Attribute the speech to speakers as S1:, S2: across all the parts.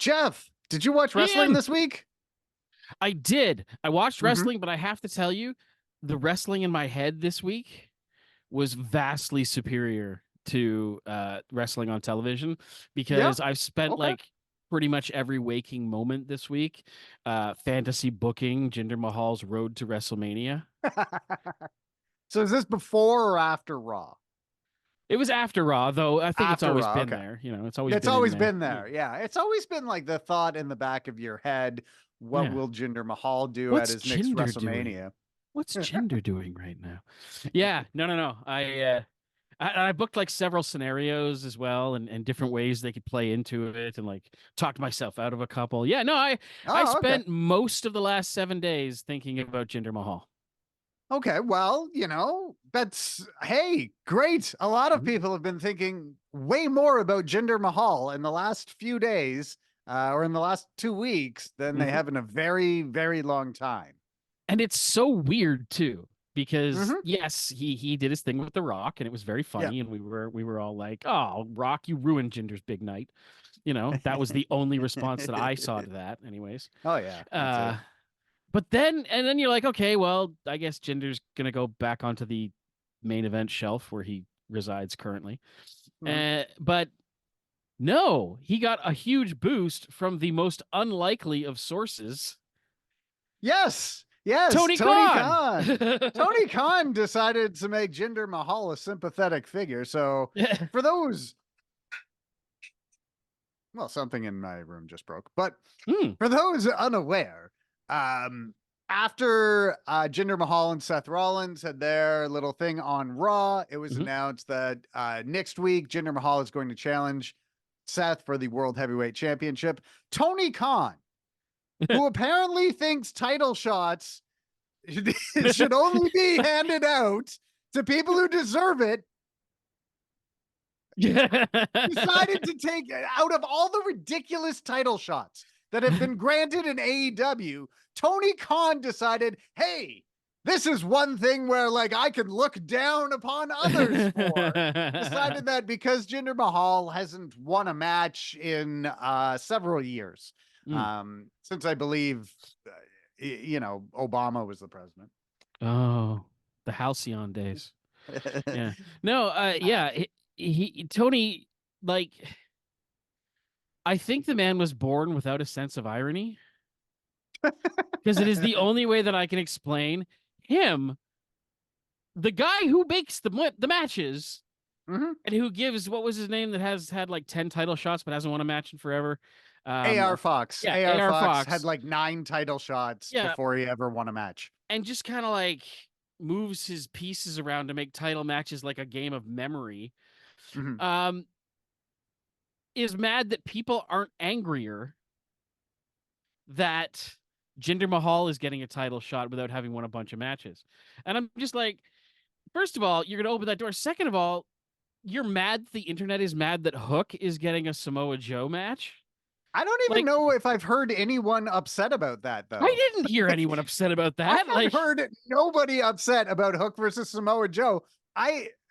S1: Jeff, did you watch wrestling
S2: Man,
S1: this week?
S2: I did. I watched
S1: Mm-hmm.
S2: wrestling, but I have to tell you, the wrestling in my head this week was vastly superior to wrestling on television
S1: Yeah.
S2: because I've spent
S1: Okay.
S2: like pretty much every waking moment this week fantasy booking Jinder Mahal's road to WrestleMania.
S1: So is this before or after Raw?
S2: It was after Raw, though I think it's
S1: After
S2: always
S1: Raw.
S2: been
S1: Okay.
S2: there. It's always
S1: It's
S2: been in
S1: always
S2: there.
S1: been there. Yeah. It's always been like the thought in the back of your head. What
S2: Yeah.
S1: will Jinder Mahal do at
S2: What's
S1: his next
S2: Jinder doing?
S1: WrestleMania?
S2: What's Jinder doing right now? Yeah, no. I booked like several scenarios as well and different ways they could play into it and like talked myself out of a couple. Yeah, no, I
S1: Oh, okay.
S2: spent most of the last 7 days thinking about Jinder Mahal.
S1: Okay. Well, that's, hey, great. A lot of
S2: Mhm.
S1: people have been thinking way more about Jinder Mahal in the last few days, or in the last 2 weeks than they
S2: Mhm.
S1: have in a very, very long time.
S2: And it's so weird too because
S1: Mm-hmm.
S2: yes, he did his thing with The Rock and it was very
S1: Yeah.
S2: funny and we were all like, "Oh, Rock, you ruined Jinder's big night." That was the only response that I saw to that anyways.
S1: Oh yeah, that's it.
S2: Uh But then you're like, okay, well, I guess Jinder's gonna go back onto the main event shelf where he resides currently.
S1: Mhm.
S2: But no, he got a huge boost from the most unlikely of sources,
S1: Yes, yes,
S2: Tony
S1: Tony
S2: Khan.
S1: Khan. Tony Khan decided to make Jinder Mahal a sympathetic figure. So for those, well, something in my room just broke. But
S2: Hmm.
S1: for those unaware, um, after Jinder Mahal and Seth Rollins had their little thing on Raw, it was
S2: Mhm.
S1: announced that next week Jinder Mahal is going to challenge Seth for the World Heavyweight Championship. Tony Khan, who apparently thinks title shots should only be handed out to people who deserve it, decided to take out of all the ridiculous title shots that have been granted in AEW. Tony Khan decided, hey, this is one thing where like I can look down upon others for. Decided that because Jinder Mahal hasn't won a match in several years,
S2: Hmm.
S1: since I believe, Obama was the president.
S2: Oh, the Halcyon days. Yeah. No, yeah, Tony, like, I think the man was born without a sense of irony because it is the only way that I can explain him, the guy who makes the matches
S1: Mhm.
S2: and who gives what was his name that has had like 10 title shots but hasn't won a match in forever.
S1: AR Fox.
S2: Yeah,
S1: AR
S2: AR
S1: Fox had
S2: Fox.
S1: like 9 title shots
S2: Yeah,
S1: before he ever won a match.
S2: and just kind of like moves his pieces around to make title matches like a game of memory.
S1: Mhm.
S2: Um, is mad that people aren't angrier that Jinder Mahal is getting a title shot without having won a bunch of matches. And I'm just like, first of all, you're going to open that door. Second of all, you're mad. The internet is mad that Hook is getting a Samoa Joe match.
S1: I don't even
S2: Like,
S1: know if I've heard anyone upset about that,
S2: I
S1: though.
S2: didn't hear anyone upset about
S1: I
S2: that.
S1: have
S2: Like,
S1: heard nobody upset about Hook versus Samoa Joe.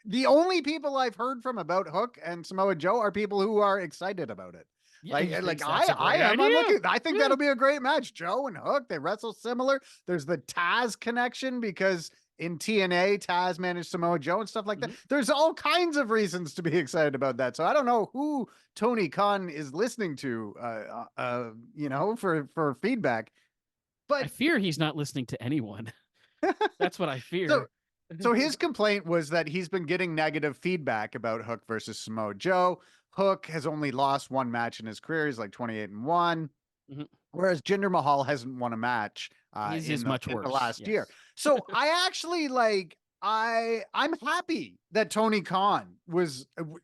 S1: The only people I've heard from about Hook and Samoa Joe are people who are excited about it.
S2: yeah,
S1: Like,
S2: he
S1: like
S2: thinks
S1: I,
S2: that's a
S1: I
S2: great
S1: am. I'm
S2: idea.
S1: looking. I think
S2: Yeah.
S1: that'll be a great match. Joe and Hook, they wrestle similar. There's the Taz connection because in TNA, Taz managed Samoa Joe and stuff like that.
S2: Mhm.
S1: There's all kinds of reasons to be excited about that. So I don't know who Tony Khan is listening to, for feedback.
S2: I
S1: But
S2: fear he's not listening to anyone. That's what I
S1: so
S2: fear.
S1: So his complaint was that he's been getting negative feedback about Hook versus Samoa Joe. Hook has only lost one match in his career. He's like 28-1.
S2: Mhm.
S1: Whereas Jinder Mahal hasn't won a match
S2: His
S1: in
S2: is
S1: the
S2: much
S1: in the
S2: worse.
S1: last year.
S2: Yes.
S1: So I actually like I'm happy that Tony Khan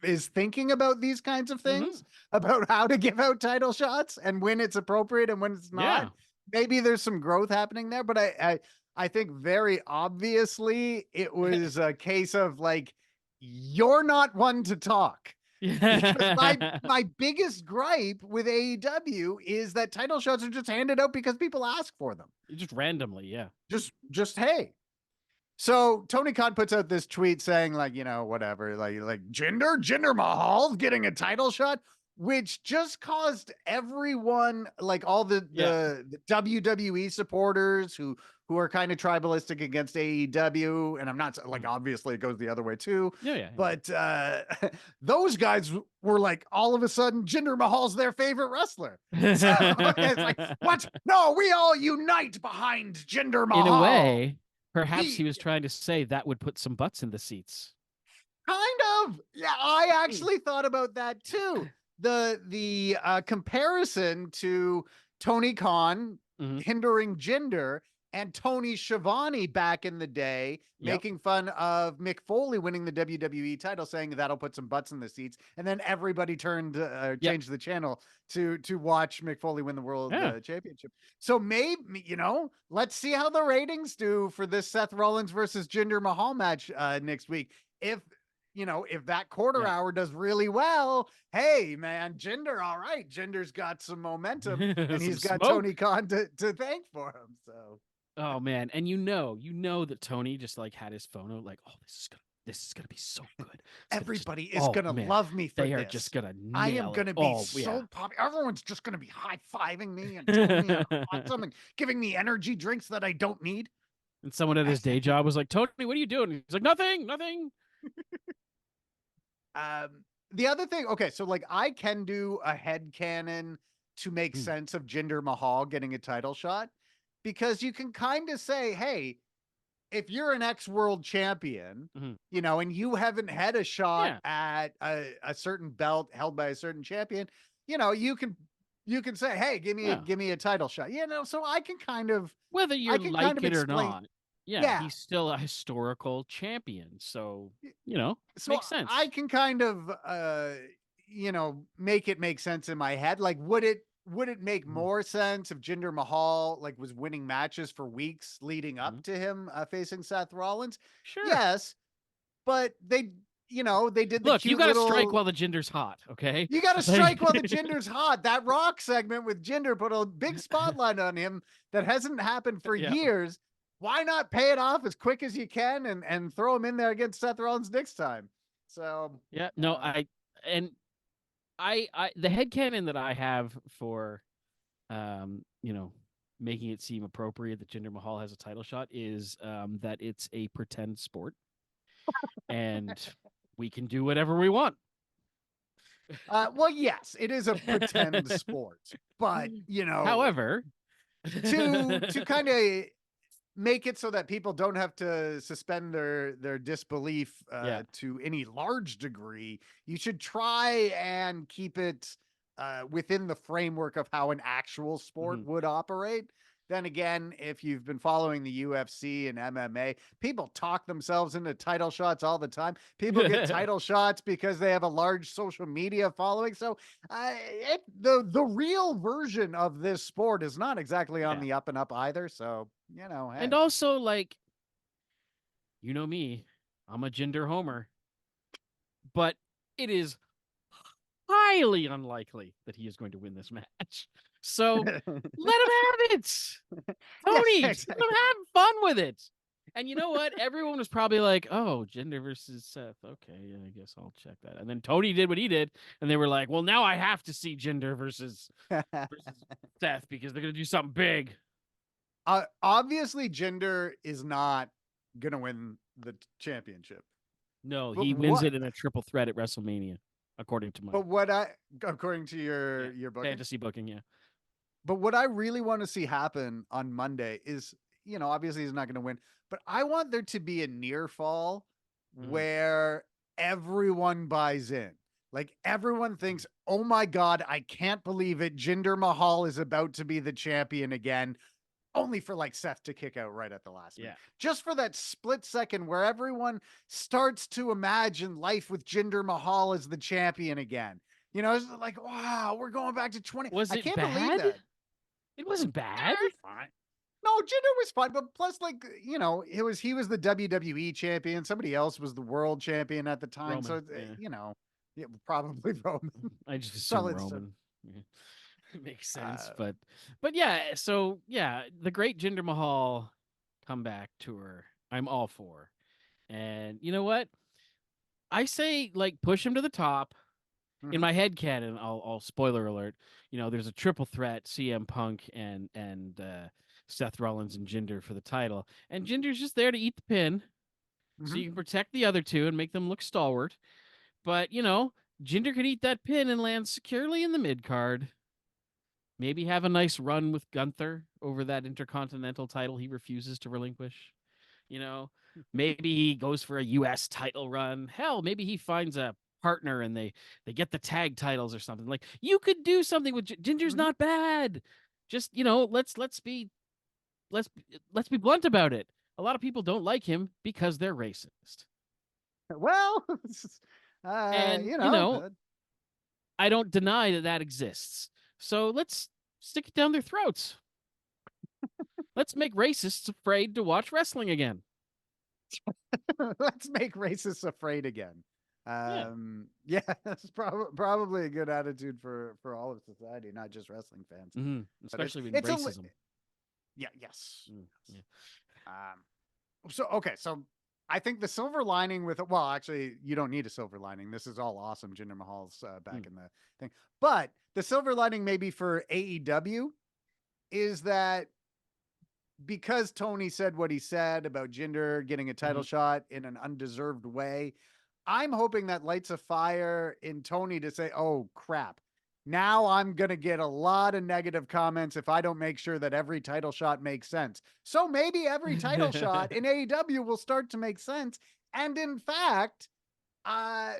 S1: is thinking about these kinds of
S2: Hmm.
S1: things, about how to give out title shots and when it's appropriate and when it's not.
S2: Yeah.
S1: Maybe there's some growth happening there, but I think very obviously it was a case of like, you're not one to talk. Because my
S2: Yeah.
S1: my biggest gripe with AEW is that title shots are just handed out because people ask for them.
S2: Just randomly, yeah.
S1: Just hey. So Tony Khan puts out this tweet saying like, whatever, like Jinder Mahal's getting a title shot. which just caused everyone, like all the WWE supporters who are kind of tribalistic against AEW, and I'm not like, obviously it goes the other way too.
S2: Yeah.
S1: But those guys were like, all of a sudden, Jinder Mahal's their favorite wrestler. So it's like, what? No, we all unite behind Jinder Mahal.
S2: In a way, perhaps he was trying to say that would put some butts in the seats.
S1: Kind of. Yeah, I actually thought about that too. The comparison to Tony Khan hindering Jinder and Tony Schiavone back in the day, making fun of Mick Foley winning the WWE title, saying that'll put some butts in the seats, and then everybody changed the channel to watch Mick Foley win the world championship. So maybe, let's see how the ratings do for this Seth Rollins versus Jinder Mahal match next week. If that quarter hour does really well, hey man, Jinder, all right, Jinder's got some momentum, and he's got Tony Khan to thank for him. So,
S2: oh man, and you know that Tony just like had his phone out, like, oh, this is gonna be so good.
S1: Everybody is gonna love me for this.
S2: They are just gonna nail
S1: I am gonna be so popular. Everyone's just gonna be high-fiving me and telling me I'm awesome and giving me energy drinks that I don't need.
S2: And someone at his day job was like, Tony, what are you doing? He's like, nothing.
S1: The other thing, okay, so like I can do a headcanon to make sense of Jinder Mahal getting a title shot, because you can kind of say, hey, if you're an ex-world champion, and you haven't had a shot at a certain belt held by a certain champion, you can say, hey, give me a title shot. So I can kind of,
S2: whether you like it or not. Yeah, he's still a historical champion, so makes sense.
S1: I can kind of make it make sense in my head. Like, would it make more sense if Jinder Mahal like was winning matches for weeks leading up to him facing Seth Rollins?
S2: Sure.
S1: Yes, but they did the
S2: look. You got to
S1: little...
S2: strike while the Jinder's hot. Okay,
S1: you got to strike while the Jinder's hot. That Rock segment with Jinder put a big spotlight on him that hasn't happened for years. Why not pay it off as quick as you can and throw him in there against Seth Rollins next time? So
S2: the headcanon that I have for making it seem appropriate that Jinder Mahal has a title shot is that it's a pretend sport and we can do whatever we want.
S1: Well, yes, it is a pretend sport, but
S2: however,
S1: to kind of make it so that people don't have to suspend their disbelief to any large degree, you should try and keep it within the framework of how an actual sport would operate. Then again, if you've been following the UFC and MMA, people talk themselves into title shots all the time. People get title shots because they have a large social media following. So the real version of this sport is not exactly on the up and up either. So, hey.
S2: And also, like, me, I'm a Jinder homer, but it is highly unlikely that he is going to win this match. So let him have it. Tony, let him have fun with it. And you know what? Everyone was probably like, oh, Jinder versus Seth. Okay, yeah, I guess I'll check that. And then Tony did what he did. And they were like, well, now I have to see Jinder versus Seth because they're going to do something big.
S1: Obviously, Jinder is not going to win the championship.
S2: No, but he wins it in a triple threat at WrestleMania, according to
S1: according to your booking.
S2: Fantasy booking, yeah.
S1: But what I really want to see happen on Monday is, obviously he's not going to win, but I want there to be a near fall where everyone buys in. Like everyone thinks, oh my God, I can't believe it. Jinder Mahal is about to be the champion again. Only for like Seth to kick out right at the last minute. Just for that split second where everyone starts to imagine life with Jinder Mahal as the champion again. It's like, wow, we're going back to 20.
S2: I can't believe that. It wasn't bad.
S1: Fine. No, Jinder was fine, but plus, like, he was the WWE champion. Somebody else was the world champion at the time. Roman, so probably Roman.
S2: I just assume Roman. It makes sense, but yeah. So yeah, the Great Jinder Mahal comeback tour, I'm all for. And you know what? I say, like, push him to the top. in my head canon, I'll spoiler alert. There's a triple threat: CM Punk and Seth Rollins and Jinder for the title, and Jinder's just there to eat the pin, so you can protect the other two and make them look stalwart. But Jinder could eat that pin and land securely in the mid card. Maybe have a nice run with Gunther over that Intercontinental title he refuses to relinquish. Maybe he goes for a U.S. title run. Hell, maybe he finds a partner and they get the tag titles or something. Like, you could do something with Ginger's not bad. Just let's be blunt about it. A lot of people don't like him because they're racist.
S1: Well,
S2: And I don't deny that exists. So let's stick it down their throats. Let's make racists afraid to watch wrestling again.
S1: Let's make racists afraid again. Yeah, that's probably a good attitude for all of society, not just wrestling fans.
S2: Mm-hmm. Especially with racism.
S1: Yes. So I think the silver lining with it, well, actually, you don't need a silver lining. This is all awesome. Jinder Mahal's back in the thing. But the silver lining maybe for AEW is that because Tony said what he said about Jinder getting a title shot in an undeserved way, I'm hoping that lights a fire in Tony to say, oh, crap. Now I'm going to get a lot of negative comments if I don't make sure that every title shot makes sense. So maybe every title shot in AEW will start to make sense. And in fact,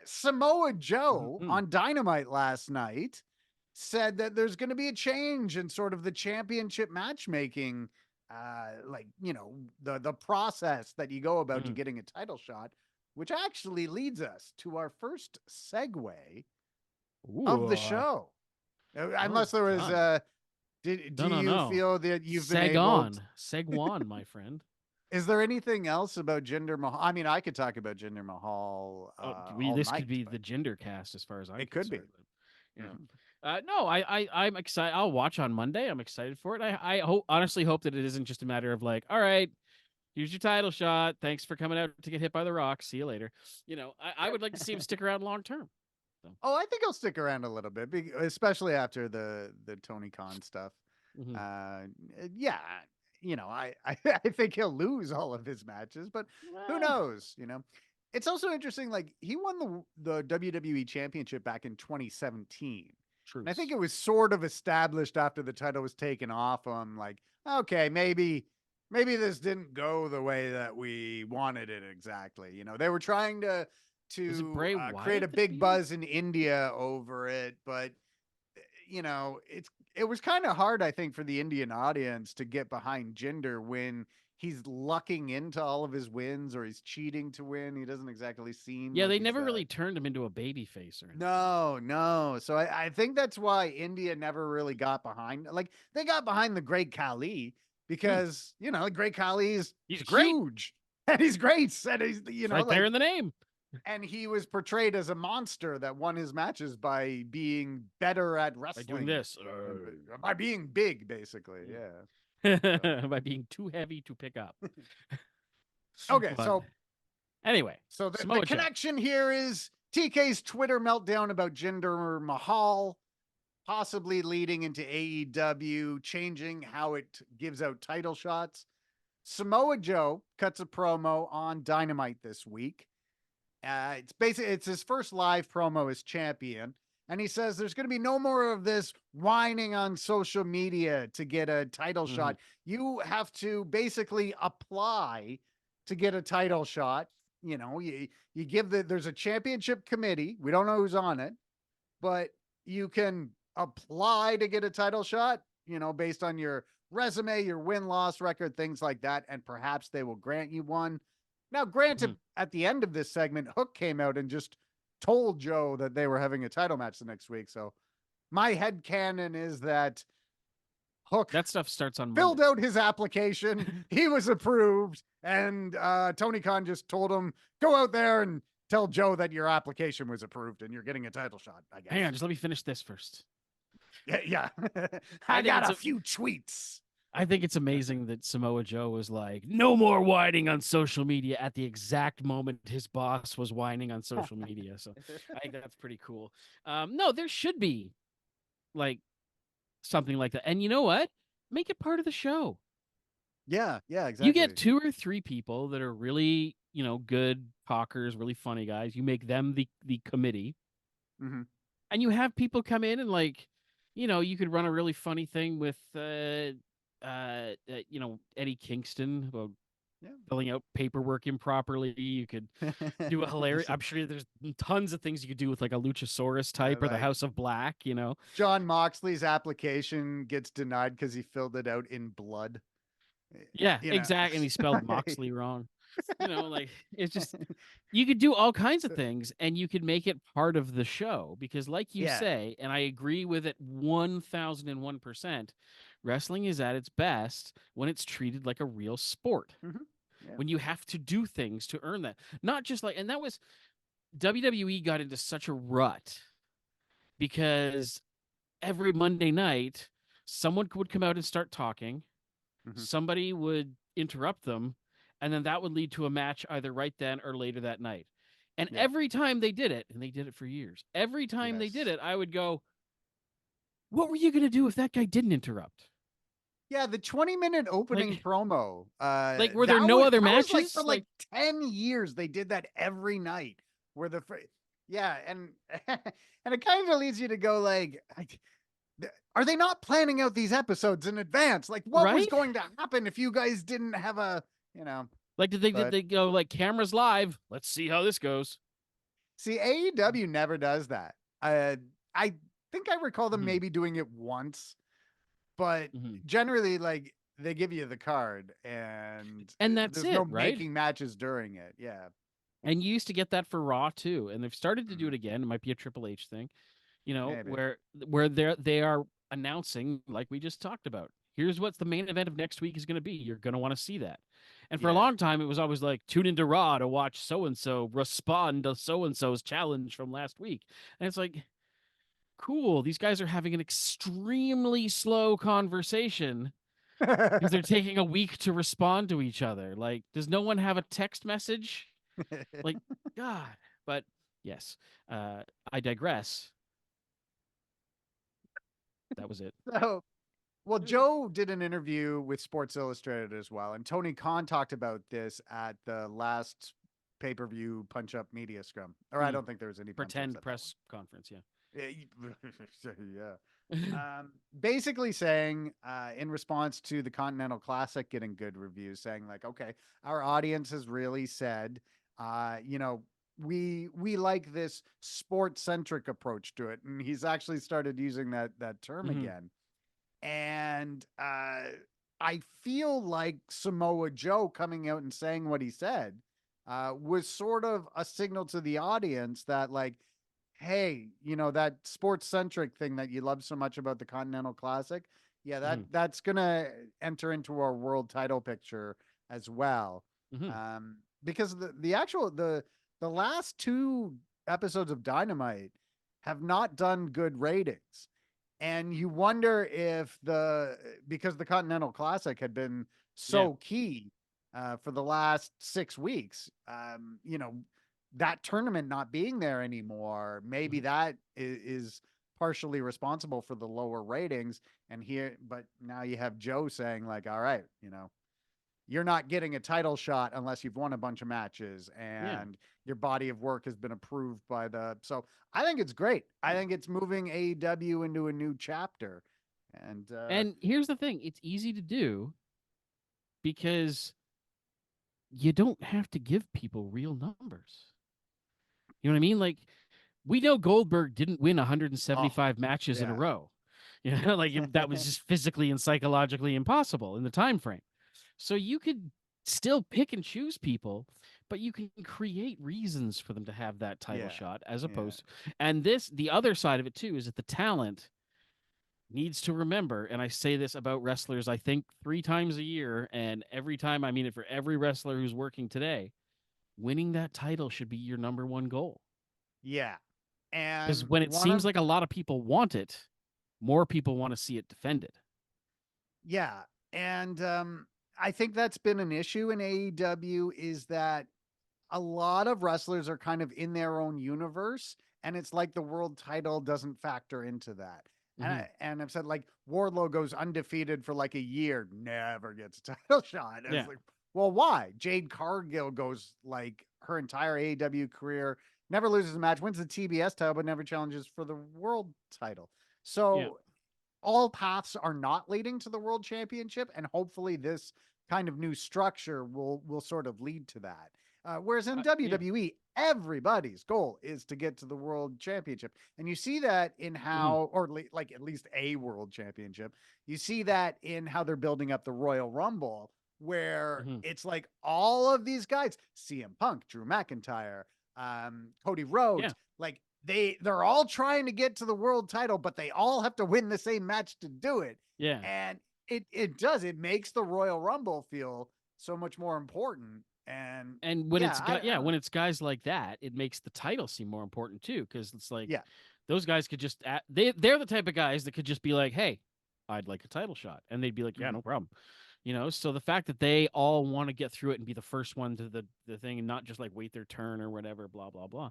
S1: Samoa Joe on Dynamite last night said that there's going to be a change in sort of the championship matchmaking, the process that you go about to getting a title shot, which actually leads us to our first segue of the show. Unless there was, do you feel that you've been able to...
S2: Seg on, my friend.
S1: Is there anything else about Jinder Mahal? I mean, I could talk about Jinder Mahal.
S2: This could be the Jinder cast as far as I'm concerned.
S1: It could
S2: be. No, I'm excited. I'll watch on Monday. I'm excited for it. I honestly hope that it isn't just a matter of like, all right, here's your title shot. Thanks for coming out to get hit by the Rock. See you later. I would like to see him stick around long term. So.
S1: Oh, I think he'll stick around a little bit, especially after the Tony Khan stuff. Yeah, I think he'll lose all of his matches, but who knows? It's also interesting. Like, he won the WWE Championship back in 2017.
S2: True.
S1: And I think it was sort of established after the title was taken off him. Like, okay, maybe this didn't go the way that we wanted it exactly. They were trying to create a big buzz in India over it, but it was kind of hard, I think, for the Indian audience to get behind Jinder when he's lucking into all of his wins or he's cheating to win. He doesn't exactly seem.
S2: Yeah, they never really turned him into a baby face or anything.
S1: No. So I think that's why India never really got behind. Like, they got behind the Great Khali because Great Khali is
S2: huge
S1: and he's great, and he's
S2: right there in the name.
S1: And he was portrayed as a monster that won his matches by being better at wrestling.
S2: By doing this.
S1: By being big, basically. Yeah.
S2: By being too heavy to pick up.
S1: Okay, so...
S2: Anyway.
S1: So the connection here is TK's Twitter meltdown about Jinder Mahal, possibly leading into AEW, changing how it gives out title shots. Samoa Joe cuts a promo on Dynamite this week. It's his first live promo as champion. And he says there's going to be no more of this whining on social media to get a title shot. You have to basically apply to get a title shot. You give there's a championship committee. We don't know who's on it, but you can apply to get a title shot, based on your resume, your win-loss record, things like that. And perhaps they will grant you one. Now, granted, at the end of this segment, Hook came out and just told Joe that they were having a title match the next week. So my headcanon is that Hook,
S2: that stuff starts on
S1: filled
S2: Monday.
S1: out his application. He was approved. And Tony Khan just told him, go out there and tell Joe that your application was approved and you're getting a title shot, I guess.
S2: Hang on, just let me finish this first.
S1: Yeah. I got a few tweets.
S2: I think it's amazing that Samoa Joe was like, no more whining on social media at the exact moment his boss was whining on social media. So I think that's pretty cool. No, there should be like something like that. And you know what? Make it part of the show.
S1: Yeah,
S2: You
S1: exactly.
S2: get 2 or 3 people that are really, good talkers, really funny guys. You make them the committee,
S1: Hmm.
S2: and you have people come in and like, you could run a really funny thing with Eddie Kingston about filling out paperwork improperly. You could do a hilarious. I'm sure there's tons of things you could do with like a Luchasaurus type or the
S1: Like
S2: House of Black.
S1: John Moxley's application gets denied because he filled it out in blood.
S2: Yeah,
S1: You know.
S2: exactly. And he spelled Moxley wrong. Like it's just you could do all kinds of things and you could make it part of the show because like you
S1: Yeah.
S2: say, and I agree with it 1001%, wrestling is at its best when it's treated like a real sport.
S1: Hmm. Yeah.
S2: When you have to do things to earn that. Not just like and that was WWE got into such a rut because every Monday night someone would come out and start talking,
S1: Hmm.
S2: somebody would interrupt them, and then that would lead to a match either right then or later that night. And
S1: Yeah.
S2: every time they did it, and they did it for years, every time they did
S1: Yes.
S2: it, I would go, what were you going to do if that guy didn't interrupt?
S1: Yeah, the 20-minute opening
S2: Like,
S1: promo.
S2: like were there no other
S1: That was like
S2: matches?
S1: for like 10 years. They did that every night. Where yeah, and and it kind of leads you to go like, are they not planning out these episodes in advance? Like, what was
S2: right?
S1: going to happen if you guys didn't have a, you know?
S2: Like, did
S1: But
S2: they go like cameras live? Let's see how this goes.
S1: see, AEW never does that. I think I recall them
S2: Mhm,
S1: maybe doing it once, but
S2: mhm.
S1: generally, like they give you the card, and
S2: And that's
S1: there's no
S2: it, right?
S1: making matches during it. Yeah.
S2: And you used to get that for Raw too, and they've started to do
S1: Mhm.
S2: it again. It might be a Triple H thing,
S1: Maybe.
S2: where they are announcing like we just talked about. Here's what's the main event of next week is going to be. You're going to want to see that. And for a
S1: Yeah.
S2: long time, it was always like tune into Raw to watch so and so respond to so and so's challenge from last week. And it's like, cool. These guys are having an extremely slow conversation because they're taking a week to respond to each other. Like, does no one have a text message? Like, God. But yes, I digress. That was it.
S1: So, well, Joe did an interview with Sports Illustrated as well, and Tony Khan talked about this at the last pay-per-view punch-up media scrum. Or I
S2: Mm.
S1: don't think there was any punch-ups
S2: Pretend
S1: at that one.
S2: press conference. Yeah.
S1: Yeah. Basically saying, in response to the Continental Classic getting good reviews, saying like, okay, our audience has really said, we like this sport centric approach to it, and he's actually started using that term
S2: Hmm.
S1: again. And I feel like Samoa Joe coming out and saying what he said was sort of a signal to the audience that like, hey, that sports centric thing that you love so much about the Continental Classic, yeah,
S2: Hmm.
S1: that's gonna enter into our world title picture as well.
S2: Hmm.
S1: Because the last two episodes of Dynamite have not done good ratings. And you wonder if because the Continental Classic had been
S2: Yeah.
S1: so key for the last 6 weeks, that tournament not being there anymore, maybe
S2: Hmm.
S1: that is partially responsible for the lower ratings. But now you have Joe saying like, all right, you're not getting a title shot unless you've won a bunch of matches
S2: Yeah.
S1: and your body of work has been approved by so I think it's great. I think it's moving AEW into a new chapter. And
S2: And here's the thing: it's easy to do because you don't have to give people real numbers. You know what I mean? Like we know Goldberg didn't win
S1: oh
S2: 175 matches in a
S1: yeah.
S2: row. That was just physically and psychologically impossible in the time frame. So you could still pick and choose people, but you can create reasons for them to have that title
S1: Yeah.
S2: shot as
S1: Yeah.
S2: opposed and the other side of it too is that the talent needs to remember, and I say this about wrestlers, I think 3 times a year, and every time I mean it for every wrestler who's working today, winning that title should be your number one goal.
S1: Yeah.
S2: Because
S1: And
S2: when it
S1: one
S2: seems
S1: of
S2: like a lot of people want it, more people want to see it defended.
S1: yeah. And I think that's been an issue in AEW is that a lot of wrestlers are kind of in their own universe, and it's like the world title doesn't factor into that.
S2: Mm-hmm.
S1: And I've said like Wardlow goes undefeated for like a year, never gets a title shot. And it's
S2: Yeah.
S1: like, well, why? Jade Cargill goes like her entire AEW career, never loses a match, wins the TBS title, but never challenges for the world title.
S2: Yeah.
S1: So all paths are not leading to the world championship, and hopefully this kind of new structure will sort of lead to that. Whereas in
S2: Yeah.
S1: WWE, everybody's goal is to get to the world championship, and you see that in
S2: Mm-hmm.
S1: how, or like at least a world championship. You see that in how they're building up the Royal Rumble, where
S2: Mm-hmm.
S1: it's like all of these guys, CM Punk, Drew McIntyre, Cody
S2: Yeah.
S1: Rhodes, like they're all trying to get to the world title, but they all have to win the same match to do it.
S2: Yeah.
S1: And it makes the Royal Rumble feel so much more important. And
S2: And when
S1: yeah,
S2: it's
S1: I don't
S2: when
S1: know.
S2: it's guys like that, it makes the title seem more important too, because it's like
S1: Yeah.
S2: those guys could just they're the type of guys that could just be like, hey, I'd like a title shot, and they'd be like, yeah,
S1: Mm-hmm.
S2: no problem. So the fact that they all want to get through it and be the first one to the thing and not just like wait their turn or whatever, blah blah blah.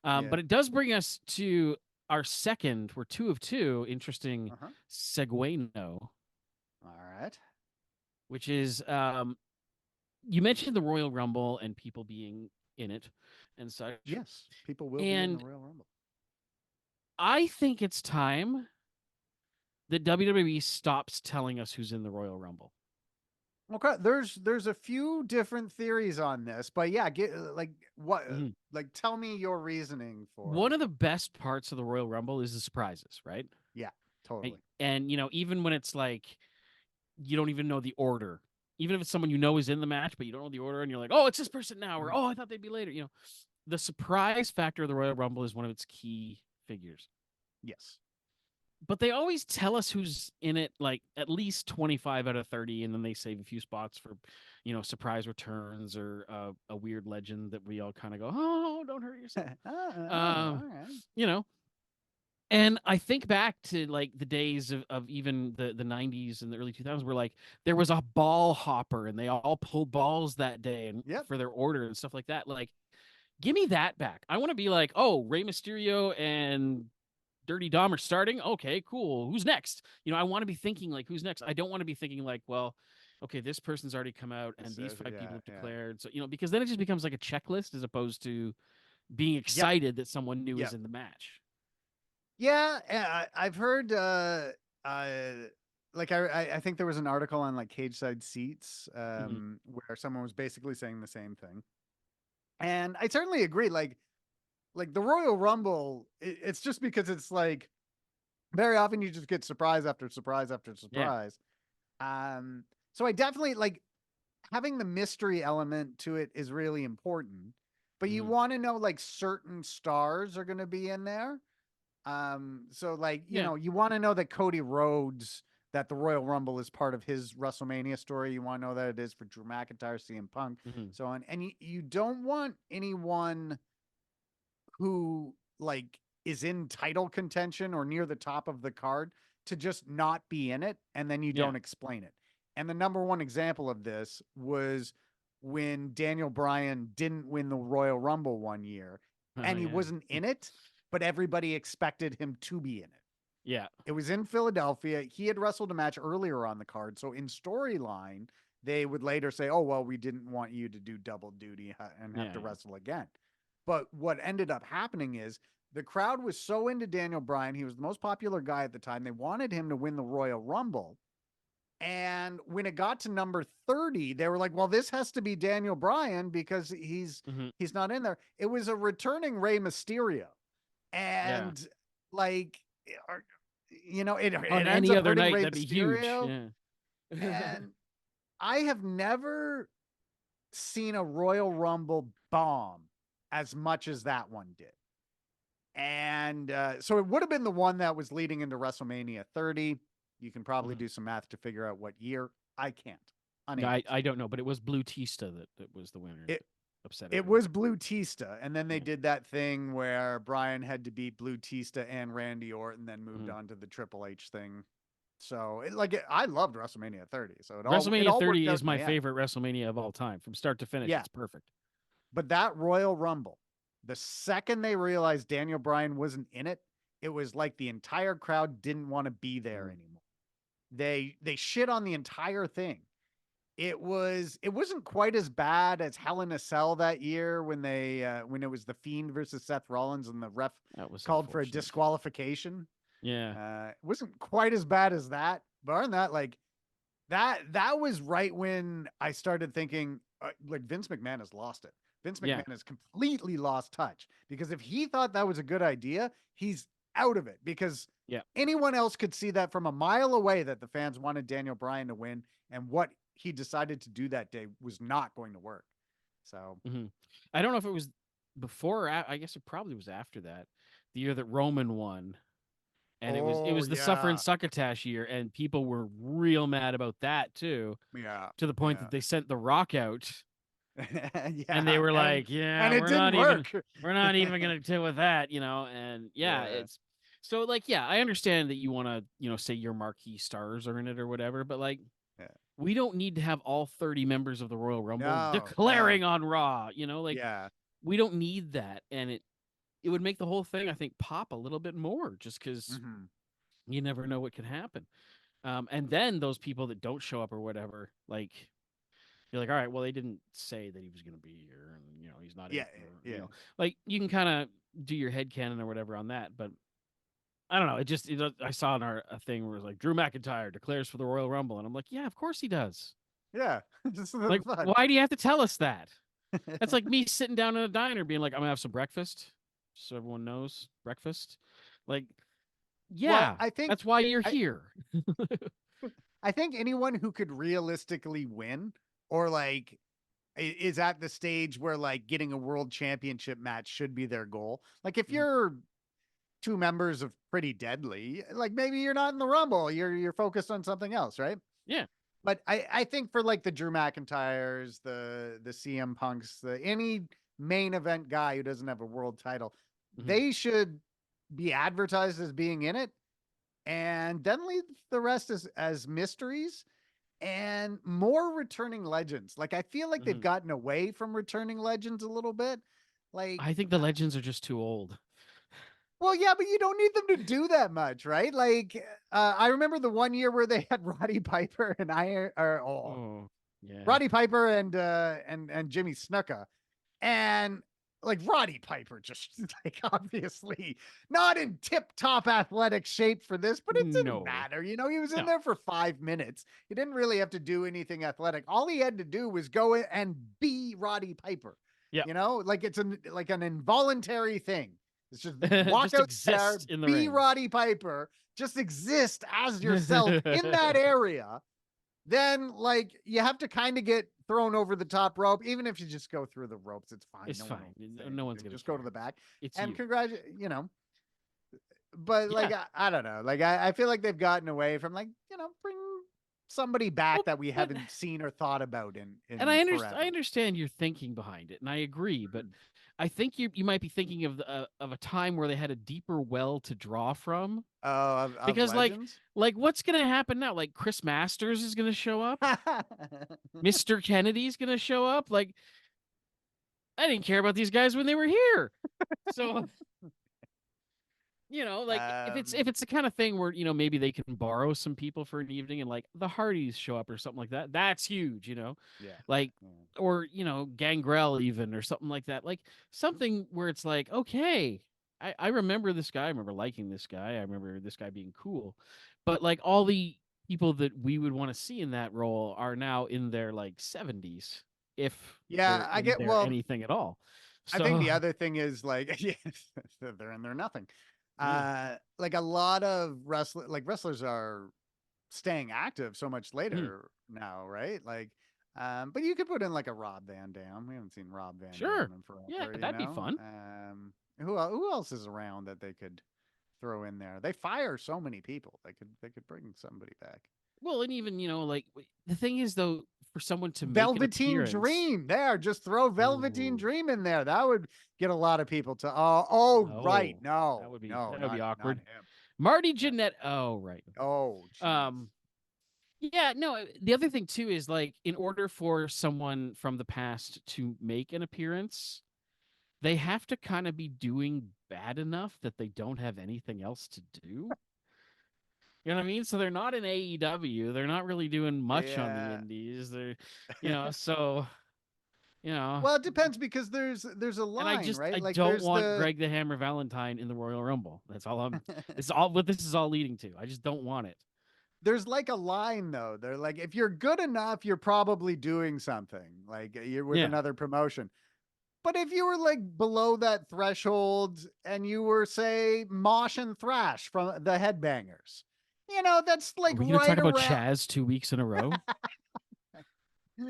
S1: Yeah.
S2: But it does bring us to our second, we're two of two, interesting
S1: Uh-huh.
S2: segue,
S1: All right.
S2: which is you mentioned the Royal Rumble and people being in it and such.
S1: Yes. People will be in the
S2: And
S1: Royal Rumble.
S2: I think it's time that WWE stops telling us who's in the Royal Rumble.
S1: Okay, there's a few different theories on this, but yeah, get like what
S2: Mhm.
S1: like tell me your reasoning
S2: One
S1: for.
S2: of the best parts of the Royal Rumble is the surprises, right?
S1: Yeah,
S2: And,
S1: totally.
S2: and even when it's like you don't even know the order, even if it's someone you know is in the match, but you don't know the order, and you're like, oh, it's this person now, or
S1: Mhm.
S2: oh, I thought they'd be later. The surprise factor of the Royal Rumble is one of its key figures.
S1: Yes.
S2: But they always tell us who's in it, like at least 25 out of 30, and then they save a few spots for surprise returns or a weird legend that we all kind of go, oh, don't hurt yourself.
S1: All
S2: um
S1: right.
S2: you know and I think back to like the days of even the 90s and the early 2000s, where like there was a ball hopper and they all pulled balls that day and
S1: Yep.
S2: for their order and stuff like that. Like, give me that back. I want to be like, oh, Rey Mysterio and Dirty Dom are starting. Okay, cool. Who's next? I want to be thinking like, who's next? I don't want to be thinking like, well, okay, this person's already come out and these five people
S1: Yeah,
S2: have
S1: yeah.
S2: declared. So, because then it just becomes like a checklist as opposed to being
S1: Yep.
S2: excited that someone new is
S1: Yep.
S2: in the match.
S1: Yeah, I've heard uh like I think there was an article on like Cage Side Seats
S2: Hmm.
S1: where someone was basically saying the same thing. And I certainly agree like the Royal Rumble it's just because it's like very often you just get surprise after surprise after
S2: Yeah.
S1: surprise. Um so I definitely like having the mystery element to it is really important. But you
S2: Hmm.
S1: want to know like certain stars are going to be in there. So like,
S2: Yeah.
S1: you want to know that Cody Rhodes, that the Royal Rumble is part of his WrestleMania story. You want to know that it is for Drew McIntyre, CM Punk,
S2: Hmm.
S1: so on. And you don't want anyone who like is in title contention or near the top of the card to just not be in it and then you
S2: Yeah.
S1: don't explain it. And the number one example of this was when Daniel Bryan didn't win the Royal Rumble one year
S2: Oh
S1: and he
S2: yeah.
S1: wasn't in it, but everybody expected him to be in it.
S2: Yeah.
S1: It was in Philadelphia. He had wrestled a match earlier on the card. So in storyline, they would later say, oh, well, we didn't want you to do double duty and have
S2: Yeah.
S1: to
S2: Yeah.
S1: wrestle again. But what ended up happening is the crowd was so into Daniel Bryan. He was the most popular guy at the time. They wanted him to win the Royal Rumble. And when it got to number 30, they were like, well, this has to be Daniel Bryan because
S2: Hmm.
S1: he's not in there. It was a returning Rey Mysterio.
S2: Yeah.
S1: And like
S2: On
S1: it ends
S2: any
S1: up
S2: other
S1: hurting
S2: night,
S1: Rey
S2: that'd be huge.
S1: Mysterio.
S2: Yeah.
S1: And I have never seen a Royal Rumble bomb as much as that one did. And so it would have been the one that was leading into WrestleMania 30. You can probably
S2: Mhm.
S1: do some math to figure out what year. I can't.
S2: No,
S1: Unable
S2: I
S1: to.
S2: don't know, but it was Blue Tista that was the winner.
S1: It
S2: That upset
S1: it
S2: everyone.
S1: was Blue Tista, and then they
S2: Yeah.
S1: did that thing where Bryan had to beat Blue Tista and Randy Orton, then moved
S2: Hmm.
S1: on to the Triple H thing. So I loved WrestleMania 30. So it
S2: WrestleMania
S1: all worked
S2: 30
S1: out
S2: is
S1: in
S2: my
S1: the end.
S2: favorite WrestleMania of all time, from start to finish.
S1: Yeah.
S2: It's perfect.
S1: But that Royal Rumble, the second they realized Daniel Bryan wasn't in it, it was like the entire crowd didn't want to be there anymore. They shit on the entire thing. It wasn't quite as bad as Hell in a Cell that year when when it was the Fiend versus Seth Rollins and the ref
S2: That was
S1: called for a disqualification.
S2: Yeah.
S1: It wasn't quite as bad as that. But other than that, like that was right when I started thinking like Vince McMahon has lost it. Vince McMahon has completely lost touch, because if he thought that was a good idea, he's out of it, because anyone else could see that from a mile away that the fans wanted Daniel Bryan to win, and what he decided to do that day was not going to work. So
S2: I don't know if it was before or I guess it probably was after that, the year that Roman won. And it was the Suffer and Succotash year, and people were real mad about that too.
S1: Yeah.
S2: To the point that they sent The Rock out. And they were like,
S1: and it didn't work.
S2: We're not even gonna deal with that, and it's so like, I understand that you want to, say your marquee stars are in it or whatever, but like we don't need to have all 30 members of the Royal Rumble declaring on Raw, we don't need that. And it would make the whole thing, I think, pop a little bit more, just because you never know what can happen. And then those people that don't show up or whatever, like, you're like, all right, well, they didn't say that he was going to be here, and he's not. Like, you can kind of do your headcanon or whatever on that, but I don't know. I saw a thing where it was like, Drew McIntyre declares for the Royal Rumble, and I'm like, yeah, of course he does.
S1: Yeah, just
S2: like,
S1: fun.
S2: Why do you have to tell us that? That's like me sitting down in a diner being like, I'm gonna have some breakfast, so everyone knows breakfast. Like,
S1: well, I think
S2: that's why you're here.
S1: I think anyone who could realistically win, or like is at the stage where like getting a world championship match should be their goal. Like if you're two members of Pretty Deadly, like maybe you're not in the Rumble, you're focused on something else, right?
S2: Yeah.
S1: But I think for like the Drew McIntyres, the CM Punks, any main event guy who doesn't have a world title, they should be advertised as being in it, and then leave the rest as mysteries. And more returning legends. Like I feel like they've gotten away from returning legends a little bit. Like
S2: I think the legends are just too old.
S1: Well, yeah, but you don't need them to do that much, right? Like I remember the one year where they had Roddy Piper and Roddy Piper and Jimmy Snuka, and like Roddy Piper just like obviously not in tip-top athletic shape for this, but it didn't matter. He was in there for 5 minutes. He didn't really have to do anything athletic. All he had to do was go in and be Roddy Piper.
S2: Yeah.
S1: Like it's an involuntary thing. It's just walk
S2: just
S1: out there, be
S2: ring.
S1: Roddy Piper, just exist as yourself in that area. Then like you have to kind of get thrown over the top rope. Even if you just go through the ropes, it's fine.
S2: It's fine. No one's gonna
S1: just go to the back.
S2: It's
S1: and congratulate, But like I don't know. Like I feel like they've gotten away from like, bring somebody back that we haven't seen or thought about in and
S2: I understand your thinking behind it, and I agree, but I think you might be thinking of a time where they had a deeper well to draw from. Because like what's gonna happen now? Like Chris Masters is gonna show up, Mr. Kennedy's gonna show up. Like I didn't care about these guys when they were here, so. If it's the kind of thing where maybe they can borrow some people for an evening and like the Hardys show up or something like that, that's huge. Or Gangrel even or something like that, like something where it's like, okay, I remember this guy, I remember liking this guy, I remember this guy being cool, but like all the people that we would want to see in that role are now in their like 70s, if
S1: I get
S2: anything at all.
S1: So, I think the other thing is like they're in there nothing. Like a lot of wrestlers are staying active so much later now, right? Like, but you could put in like a Rob Van Dam. We haven't seen Rob Van Dam in forever.
S2: Yeah, that'd be fun.
S1: Who else is around that they could throw in there? They fire so many people. They could bring somebody back.
S2: Well, and even like the thing is though, for someone to
S1: Velveteen Dream there, just throw Velveteen Dream in there. That would get a lot of people to right. No,
S2: that would be awkward. Marty Jannetty. Oh, right.
S1: Oh, geez.
S2: Yeah, no, the other thing too is like in order for someone from the past to make an appearance, they have to kind of be doing bad enough that they don't have anything else to do. You know what I mean? So they're not in AEW. They're not really doing much on the
S1: Yeah.
S2: indies. So, you know,
S1: Well, it depends because there's a
S2: and
S1: line, right?
S2: I
S1: Like
S2: don't
S1: there's
S2: want
S1: the
S2: Greg the Hammer Valentine in the Royal Rumble. That's all it's all what this is all leading to. I just don't want it.
S1: there's like a line though. They're like, if you're good enough, you're probably doing something. Like you're with
S2: Yeah.
S1: another promotion. But if you were like below that threshold and you were, say, Mosh and Thrash from the Headbangers, that's
S2: Are
S1: like
S2: we going to talk
S1: right
S2: about
S1: around.
S2: Chaz 2 weeks in a row? Oh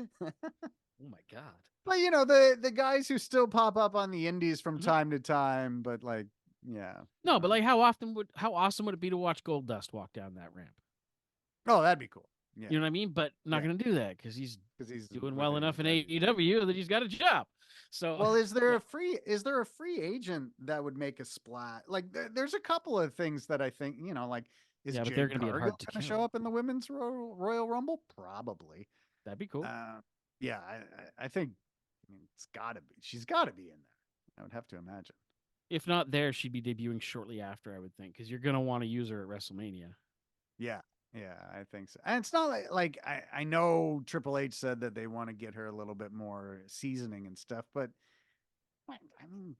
S2: my god.
S1: But the guys who still pop up on the indies from
S2: Mhm.
S1: time to time, but like, yeah.
S2: No, but like how awesome would it be to watch Gold Dust walk down that ramp?
S1: Oh, that'd be cool. Yeah.
S2: You know what I mean? But not
S1: Yeah.
S2: going to do that because he's
S1: Because he's
S2: doing
S1: with
S2: well enough in
S1: AEW.
S2: AEW that he's got a job. So,
S1: Well,
S2: yeah.
S1: is there a free agent that would make a splat? Like there's a couple of things that I think, like is
S2: Yeah, but they're
S1: Jade
S2: going to be
S1: Cargill
S2: hard to
S1: going to show
S2: kill.
S1: up in the women's Royal Rumble? Probably.
S2: That'd be cool.
S1: Yeah, I think it's got to be. She's got to be in there. I would have to imagine.
S2: If not there, she'd be debuting shortly after, I would think, because you're going to want to use her at WrestleMania.
S1: Yeah. Yeah, I think so. And it's not like I know Triple H said that they want to get her a little bit more seasoning and stuff, but I mean,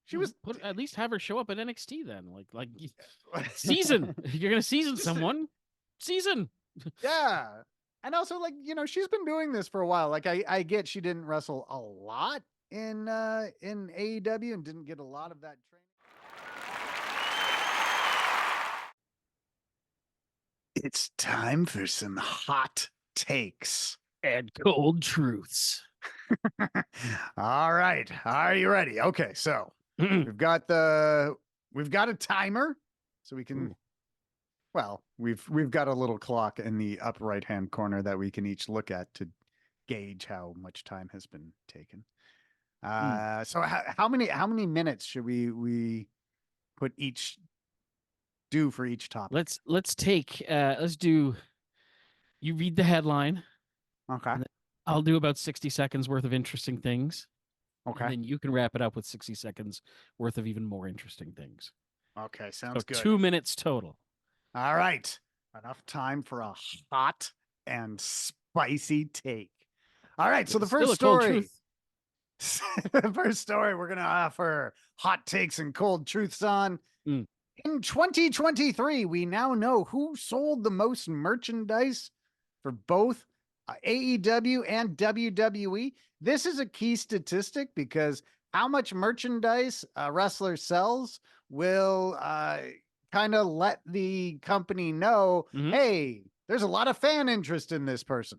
S1: she was
S2: Put at least have her show up at NXT then. Like season. If you're going to season someone, season.
S1: Yeah. And also like, she's been doing this for a while. Like I get she didn't wrestle a lot in AEW and didn't get a lot of that training. It's time for some hot takes
S2: And cold truths.
S1: All right. Are you ready? Okay, so we've got a timer so we can.
S2: Ooh.
S1: Well, we've got a little clock in the up right hand corner that we can each look at to gauge how much time has been taken. So how many minutes should we put each do for each topic?
S2: Let's do you read the headline.
S1: Okay.
S2: I'll do about 60 seconds worth of interesting things.
S1: Okay.
S2: And then you can wrap it up with 60 seconds worth of even more interesting things.
S1: Okay, sounds good.
S2: 2 minutes total.
S1: All right. Enough time for a hot and spicy take. All right, so the first story. The first story we're going to offer hot takes and cold truths on.
S2: Mm.
S1: In 2023, we now know who sold the most merchandise for both AEW and WWE. This is a key statistic because how much merchandise a wrestler sells will kind of let the company know, hey, there's a lot of fan interest in this person.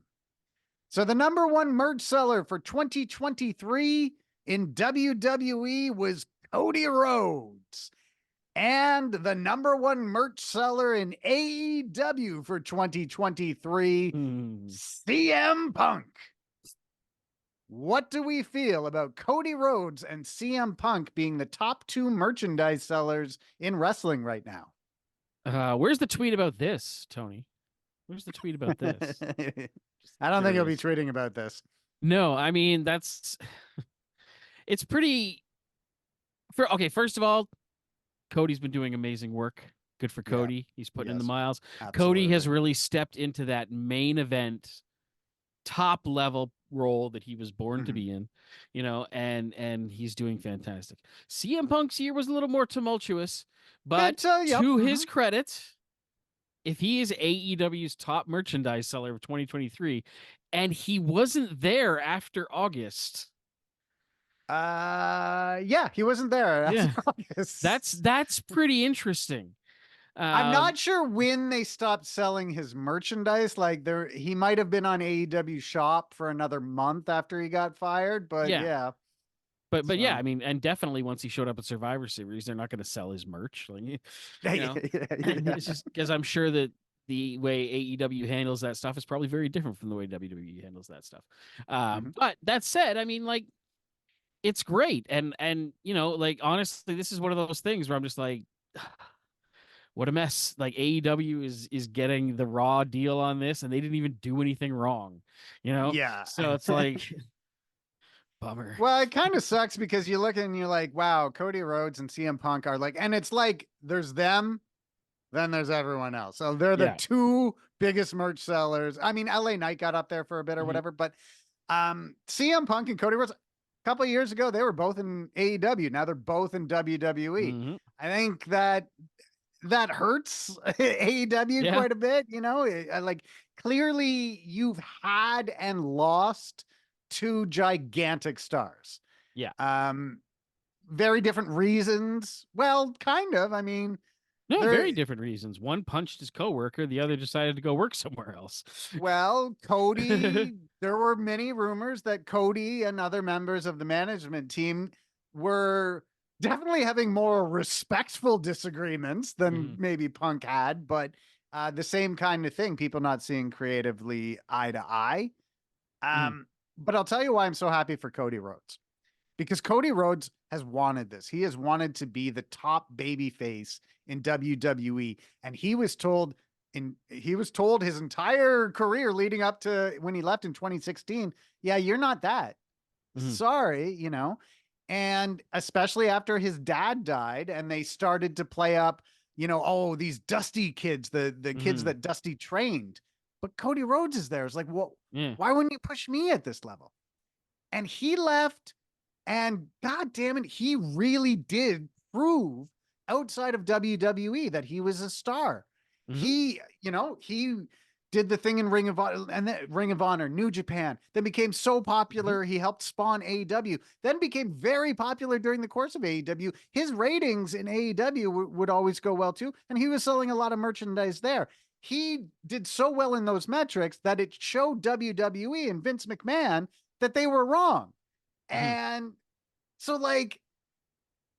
S1: So the number one merch seller for 2023 in WWE was Cody Rhodes. And the number one merch seller in AEW for 2023, CM Punk. What do we feel about Cody Rhodes and CM Punk being the top two merchandise sellers in wrestling right now?
S2: Where's the tweet about this, Tony? Where's the tweet about this?
S1: I don't think he'll be tweeting about this.
S2: No, I mean, it's pretty. Okay, first of all, Cody's been doing amazing work. Good for Cody. Yeah, he's putting in the miles. Absolutely. Cody has really stepped into that main event, top level role that he was born to be in, and he's doing fantastic. CM Punk's year was a little more tumultuous, but to his credit, if he is AEW's top merchandise seller of 2023, and he wasn't there after August.
S1: Yeah, he wasn't there.
S2: Yeah. That's pretty interesting.
S1: I'm not sure when they stopped selling his merchandise. Like he might have been on AEW Shop for another month after he got fired, but yeah.
S2: But yeah, I mean, and definitely once he showed up at Survivor Series, they're not going to sell his merch. Like, it's just because I'm sure that the way AEW handles that stuff is probably very different from the way WWE handles that stuff. But that said, I mean, like, it's great. And like, honestly, this is one of those things where I'm just like, what a mess. Like AEW is getting the Raw deal on this, and they didn't even do anything wrong, you know?
S1: Yeah.
S2: So it's like bummer.
S1: Well, it kind of sucks because you look and you're like, wow, Cody Rhodes and CM Punk are like, and it's like there's them, then there's everyone else. So they're the
S2: Yeah.
S1: two biggest merch sellers. I mean, LA Knight got up there for a bit or
S2: Mhm.
S1: whatever, but CM Punk and Cody Rhodes, a couple of years ago, they were both in AEW. Now they're both in WWE.
S2: Mhm.
S1: I think that hurts AEW
S2: Yeah.
S1: quite a bit. You know, like clearly you've had and lost two gigantic stars.
S2: Yeah.
S1: Very different reasons. Well, kind of. I mean,
S2: No,
S1: there.
S2: very different reasons. One punched his coworker, the other decided to go work somewhere else.
S1: Well, Cody, there were many rumors that Cody and other members of the management team were definitely having more respectful disagreements than
S2: Mhm.
S1: maybe Punk had, but the same kind of thing, people not seeing creatively eye to eye.
S2: Mhm.
S1: But I'll tell you why I'm so happy for Cody Rhodes. Because Cody Rhodes has wanted this. He has wanted to be the top baby face in WWE. And he was told his entire career leading up to when he left in 2016, yeah, you're not that.
S2: Mhm.
S1: Sorry, you know. And especially after his dad died and they started to play up, you know, oh, these Dusty kids, the kids
S2: Mhm.
S1: that Dusty trained. But Cody Rhodes is there. It's like, well,
S2: Yeah.
S1: why wouldn't you push me at this level? And he left, and god damn it, he really did prove outside of WWE that he was a star.
S2: Mhm.
S1: He did the thing in Ring of Honor and then Ring of Honor, New Japan, then became so
S2: Mhm.
S1: popular he helped spawn AEW, then became very popular during the course of AEW. His ratings in AEW would always go well too, and he was selling a lot of merchandise there. He did so well in those metrics that it showed WWE and Vince McMahon that they were wrong.
S2: Mhm.
S1: And so, like,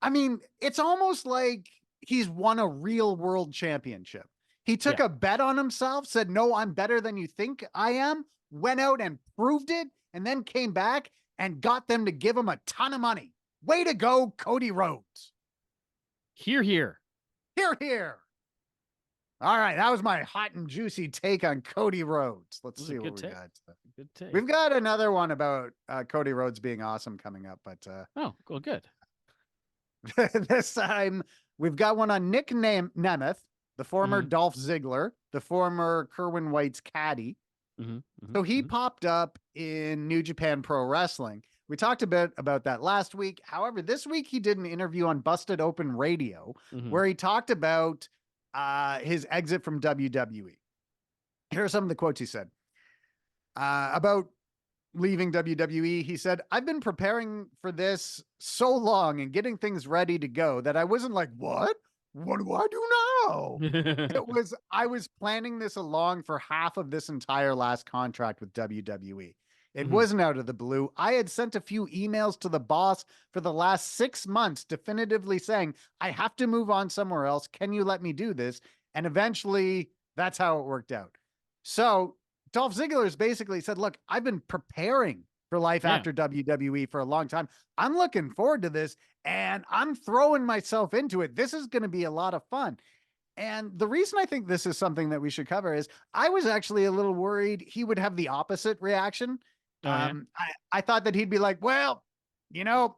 S1: I mean, it's almost like he's won a real world championship. He took
S2: Yeah.
S1: a bet on himself, said, no, I'm better than you think I am, went out and proved it, and then came back and got them to give him a ton of money. Way to go, Cody Rhodes.
S2: Here, here.
S1: Here, here. All right, that was my hot and juicy take on Cody Rhodes. Let's
S2: This is a
S1: see what
S2: good
S1: we
S2: take.
S1: got.
S2: Good take.
S1: We've got another one about Cody Rhodes being awesome coming up, but
S2: Oh, cool, good.
S1: this time we've got one on Nemeth, the former
S2: Mhm.
S1: Dolph Ziggler, the former Kerwin White's caddy.
S2: Mhm. Mhm.
S1: So he
S2: Mhm.
S1: popped up in New Japan Pro Wrestling. We talked a bit about that last week. However, this week he did an interview on Busted Open Radio
S2: Mhm.
S1: where he talked about his exit from WWE. Here are some of the quotes he said about leaving WWE. He said, I've been preparing for this so long and getting things ready to go that I wasn't like, what? What do I do now? I was planning this along for half of this entire last contract with WWE. It
S2: Mhm.
S1: wasn't out of the blue. I had sent a few emails to the boss for the last 6 months, definitively saying, I have to move on somewhere else. Can you let me do this? And eventually, that's how it worked out. So Dolph Ziggler has basically said, look, I've been preparing for life
S2: Yeah.
S1: after WWE for a long time. I'm looking forward to this and I'm throwing myself into it. This is going to be a lot of fun. And the reason I think this is something that we should cover is I was actually a little worried he would have the opposite reaction.
S2: Oh yeah.
S1: I thought that he'd be like, well, you know,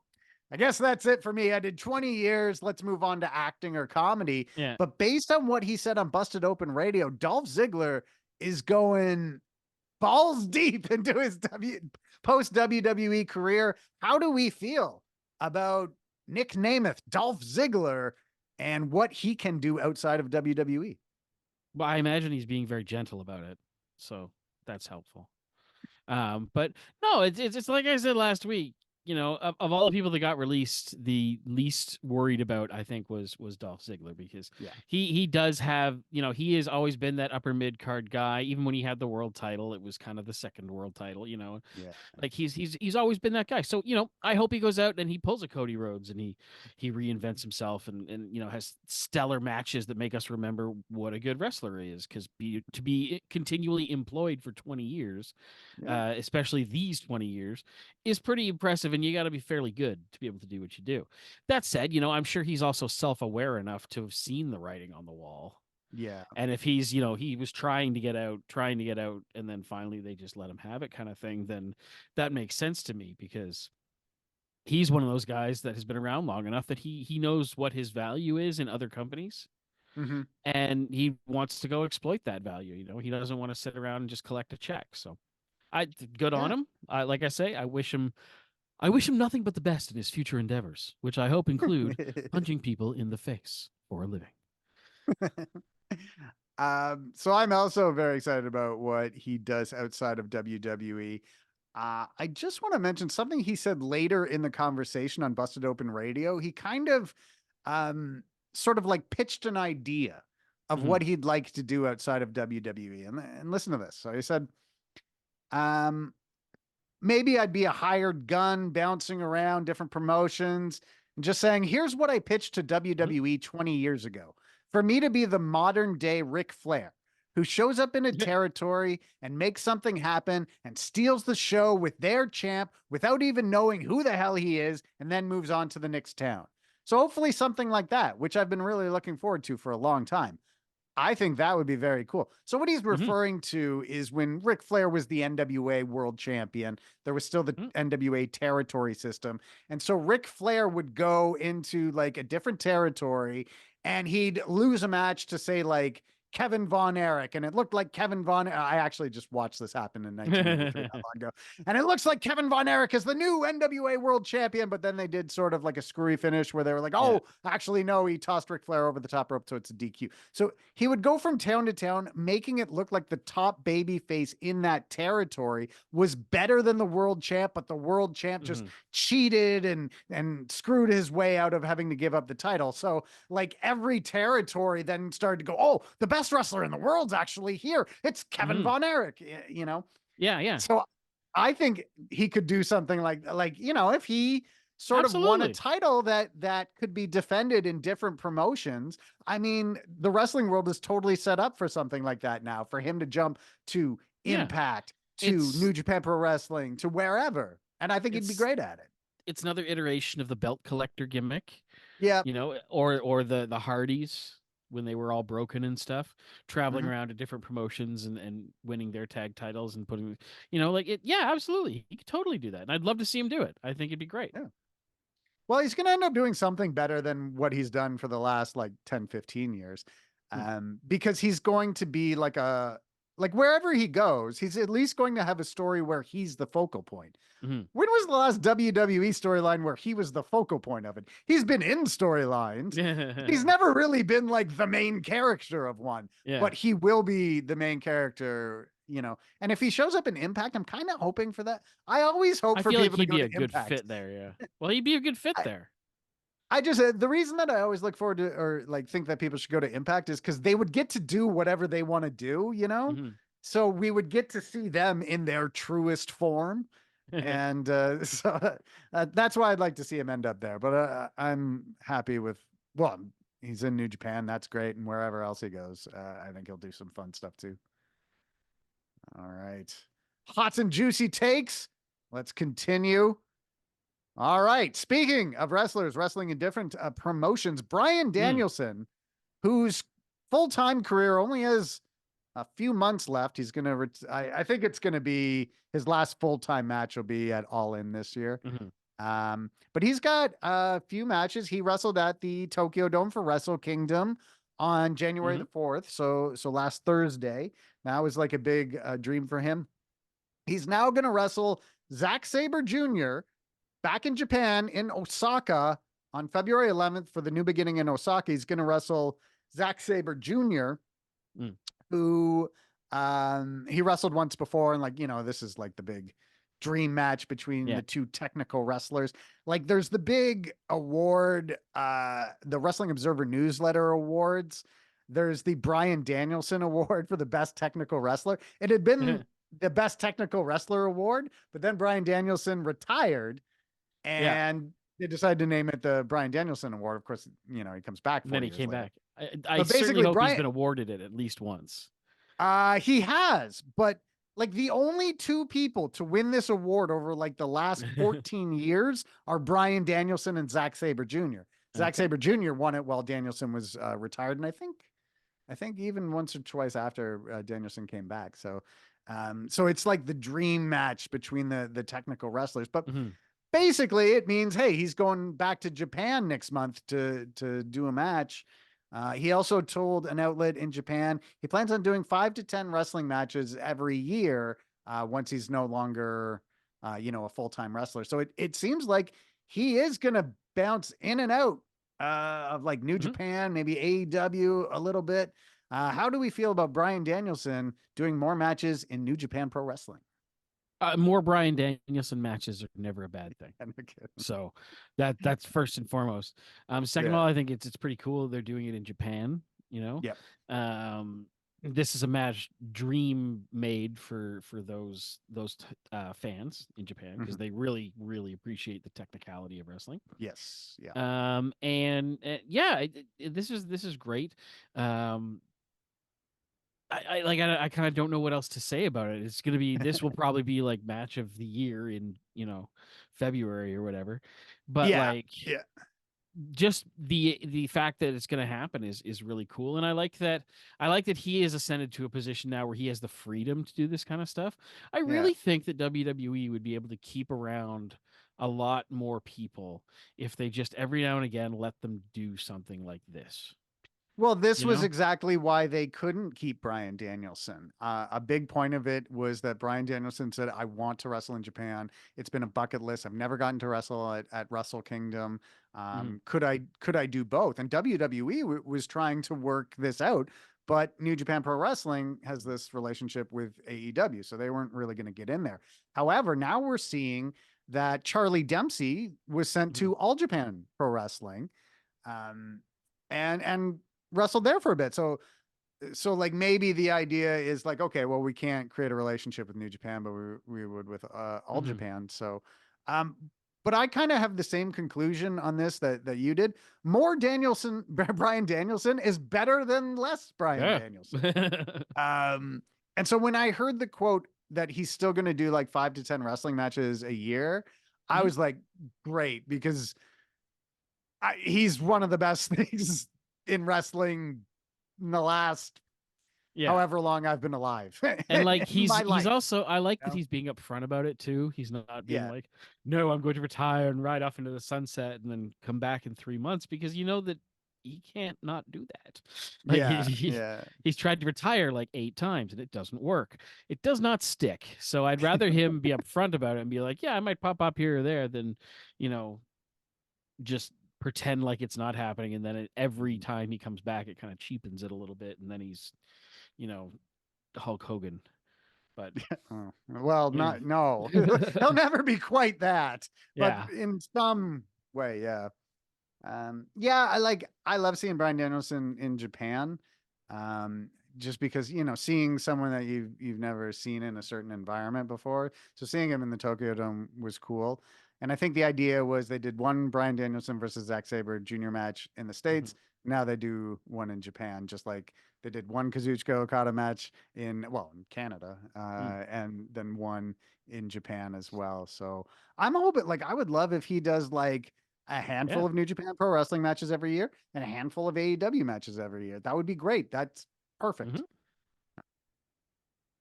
S1: I guess that's it for me. I did 20 years. Let's move on to acting or comedy.
S2: Yeah.
S1: But based on what he said on Busted Open Radio, Dolph Ziggler is going balls deep into his post WWE career. How do we feel about Nick Nemeth, Dolph Ziggler, and what he can do outside of WWE?
S2: Well, I imagine he's being very gentle about it, so that's helpful. But no, it's like I said last week. You know, of all the people that got released, the least worried about I think was Dolph Ziggler because
S1: Yeah.
S2: he does have, you know, he has always been that upper mid card guy. Even when he had the world title, it was kind of the second world title. You know,
S1: Yeah.
S2: like he's always been that guy. So you know, I hope he goes out and he pulls a Cody Rhodes and he reinvents himself and you know has stellar matches that make us remember what a good wrestler he is. Because to be continually employed for 20 years,
S1: Yeah.
S2: especially these 20 years, is pretty impressive. then you got to be fairly good to be able to do what you do. That said, I'm sure he's also self-aware enough to have seen the writing on the wall.
S1: Yeah.
S2: And if he's, he was trying to get out, and then finally they just let him have it kind of thing, then that makes sense to me, because he's one of those guys that has been around long enough that he knows what his value is in other companies.
S1: Mm-hmm.
S2: And he wants to go exploit that value. He doesn't want to sit around and just collect a check. So good on him. Like I say, I wish him nothing but the best in his future endeavors, which I hope include punching people in the face for a living.
S1: So I'm also very excited about what he does outside of WWE. I just want to mention something he said later in the conversation on Busted Open Radio. He kind of sort of like pitched an idea of what he'd like to do outside of WWE. And listen to this. So he said, maybe I'd be a hired gun bouncing around different promotions and just saying, here's what I pitched to WWE 20 years ago. For me to be the modern day Ric Flair, who shows up in a territory and makes something happen and steals the show with their champ without even knowing who the hell he is, and then moves on to the next town. So hopefully something like that, which I've been really looking forward to for a long time. I think that would be very cool. So what he's referring to is when Ric Flair was the NWA world champion, there was still the NWA territory system. And so Ric Flair would go into like a different territory and he'd lose a match to, say, like Kevin Von Erich. And it looked like Kevin Von, I actually just watched this happen in 1983 not long ago. And it looks like Kevin Von Erich is the new NWA world champion. But then they did sort of like a screwy finish where they were like, oh, actually, no, he tossed Ric Flair over the top rope. So it's a DQ. So he would go from town to town, making it look like the top baby face in that territory was better than the world champ, but the world champ just cheated and screwed his way out of having to give up the title. So like every territory then started to go, oh, the best wrestler in the world's actually here. It's Kevin Von Erich,
S2: Yeah.
S1: So I think he could do something like, if he sort of won a title that could be defended in different promotions. I mean, the wrestling world is totally set up for something like that now, for him to jump to Impact, to New Japan Pro Wrestling, to wherever. And I think he'd be great at it.
S2: It's another iteration of the belt collector gimmick.
S1: Yeah.
S2: Or the Hardys, when they were all broken and stuff, traveling around to different promotions and winning their tag titles and putting, absolutely. He could totally do that. And I'd love to see him do it. I think it'd be great.
S1: Yeah. Well, he's going to end up doing something better than what he's done for the last 10, 15 years. Because he's going to be wherever he goes, he's at least going to have a story where he's the focal point. When was the last WWE storyline where he was the focal point of it? He's been in storylines. He's never really been like the main character of one, but he will be the main character, and if he shows up in Impact, I'm kind of hoping for that. I always hope for people to go to Impact.
S2: He'd be a good fit there. Yeah. Well, he'd be a good fit there.
S1: I just, the reason that I always look forward to, or think that people should go to Impact, is because they would get to do whatever they want to do, So we would get to see them in their truest form. And so that's why I'd like to see him end up there. But I'm happy with, he's in New Japan. That's great. And wherever else he goes, I think he'll do some fun stuff too. All right. Hot and juicy takes. Let's continue. All right. Speaking of wrestlers wrestling in different promotions, Bryan Danielson, whose full-time career only has a few months left. He's going to, I think it's going to be his last full-time match will be at All In this year. But he's got a few matches. He wrestled at the Tokyo Dome for Wrestle Kingdom on January the 4th. So last Thursday. That was like a big dream for him. He's now going to wrestle Zack Sabre Jr. back in Japan in Osaka on February 11th for the New Beginning in Osaka. He's going to wrestle Zack Sabre Jr., who he wrestled once before. And this is like the big dream match between the two technical wrestlers. There's the big award, the Wrestling Observer Newsletter Awards. There's the Bryan Danielson Award for the best technical wrestler. It had been the best technical wrestler award, but then Bryan Danielson retired and they decided to name it the Bryan Danielson Award. Of course, he comes back.
S2: And then he came
S1: later.
S2: back. I certainly hope he's been awarded it at least once.
S1: He has, but like the only two people to win this award over like the last 14 years are Bryan Danielson and Zack Sabre Jr. Zack
S2: Okay.
S1: Sabre Jr. won it while Danielson was retired, and I think even once or twice after Danielson came back. So, so it's like the dream match between the technical wrestlers. But
S2: Mhm.
S1: basically, it means hey, he's going back to Japan next month to do a match. He also told an outlet in Japan he plans on doing 5 to 10 wrestling matches every year once he's no longer, a full-time wrestler. So it seems like he is going to bounce in and out of like New
S2: Mhm.
S1: Japan, maybe AEW a little bit. How do we feel about Bryan Danielson doing more matches in New Japan Pro Wrestling?
S2: More Bryan Danielson matches are never a bad thing.
S1: No kidding.
S2: So that's first and foremost. Second of
S1: Yeah.
S2: all, I think it's pretty cool they're doing it in Japan. You know,
S1: Yep.
S2: this is a match dream made for those fans in Japan because
S1: Mhm.
S2: they really appreciate the technicality of wrestling.
S1: Yes. Yeah.
S2: And yeah, this is great. I kind of don't know what else to say about it. It's gonna be this will probably be like match of the year in February or whatever, but
S1: Yeah.
S2: like
S1: Yeah.
S2: just the fact that it's gonna happen is really cool, and I like that he has ascended to a position now where he has the freedom to do this kind of stuff. I
S1: Yeah.
S2: really think that WWE would be able to keep around a lot more people if they just every now and again let them do something like this.
S1: Well, this
S2: You
S1: was
S2: know?
S1: exactly why they couldn't keep Bryan Danielson. A big point of it was that Bryan Danielson said, I want to wrestle in Japan. It's been a bucket list. I've never gotten to wrestle at Wrestle Kingdom.
S2: Mhm.
S1: Could I do both? And WWE was trying to work this out, but New Japan Pro Wrestling has this relationship with AEW, so they weren't really going to get in there. However, now we're seeing that Charlie Dempsey was sent
S2: Mhm.
S1: to All Japan Pro Wrestling. Um, and wrestled there for a bit. So like maybe the idea is like, okay, well, we can't create a relationship with New Japan, but we would with All
S2: Mhm.
S1: Japan. So um but I kind of have the same conclusion on this that you did. More Danielson, Bryan Danielson is better than less Bryan
S2: Yeah.
S1: Danielson. And so when I heard the quote that he's still going to do like 5 to 10 wrestling matches a year, I
S2: Mhm.
S1: was like, great, because he's one of the best things in wrestling in the last
S2: Yeah.
S1: however long I've been alive
S2: And like
S1: in my
S2: he's
S1: life.
S2: also I like
S1: You
S2: that
S1: know?
S2: he's being upfront about it too. He's not being
S1: Yeah.
S2: like, "No, I'm going to retire and ride off into the sunset and then come back in 3 months," because you know that he can't not do that. Like
S1: Yeah. Yeah.
S2: he's tried to retire like 8 times and it doesn't work. It does not stick. So I'd rather him be upfront about it and be like, "Yeah, I might pop up here or there," than, you know, just pretend like it's not happening and then every
S1: Mhm.
S2: time he comes back it kind of cheapens it a little bit and then he's, you know, Hulk Hogan. But
S1: Oh, well,
S2: you
S1: not no. He'll never be quite that, but
S2: yeah.
S1: in some way, yeah. Yeah, I love seeing Bryan Danielson in Japan. Um, just because, seeing someone that you've never seen in a certain environment before. So seeing him in the Tokyo Dome was cool. And I think the idea was they did one Bryan Danielson versus Zack Sabre junior match in the
S2: Mhm.
S1: States. Now they do one in Japan, just like they did one Kazuchika Okada match in Canada,
S2: Mm.
S1: and then one in Japan as well. So I'm hoping, like, I would love if he does like a handful
S2: Yeah.
S1: of New Japan Pro Wrestling matches every year and a handful of AEW matches every year. That would be great. That's
S2: Mhm.
S1: perfect.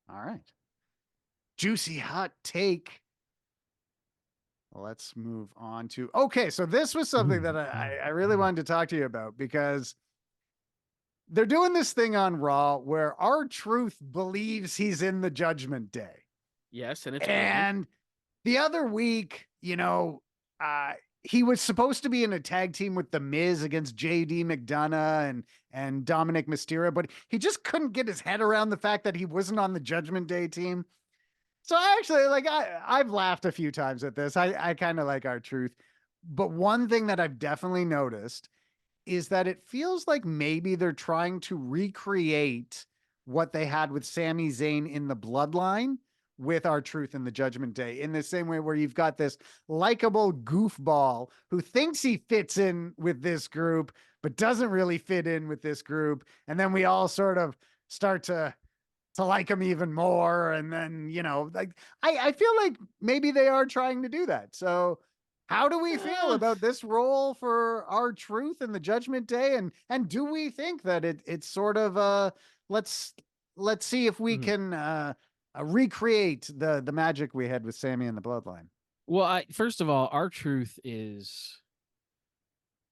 S1: All right. Juicy hot take. Let's move on to okay. So this was something that I really wanted to talk to you about because they're doing this thing on Raw where R-Truth believes he's in the Judgment Day.
S2: Yes, and it's working.
S1: And the other week, uh, he was supposed to be in a tag team with The Miz against JD McDonough and Dominic Mysterio, but he just couldn't get his head around the fact that he wasn't on the Judgment Day team. So I actually I've laughed a few times at this. I kind of like R-Truth. But one thing that I've definitely noticed is that it feels like maybe they're trying to recreate what they had with Sami Zayn in the Bloodline with R-Truth in the Judgment Day, in the same way where you've got this likable goofball who thinks he fits in with this group but doesn't really fit in with this group, and then we all sort of start to like him even more. And then, like I feel like maybe they are trying to do that. So how do we feel about this role for R-Truth in the Judgment Day? And do we think that it's sort of let's see if we can recreate the magic we had with Sammy and the Bloodline.
S2: Well, first of all, R-Truth is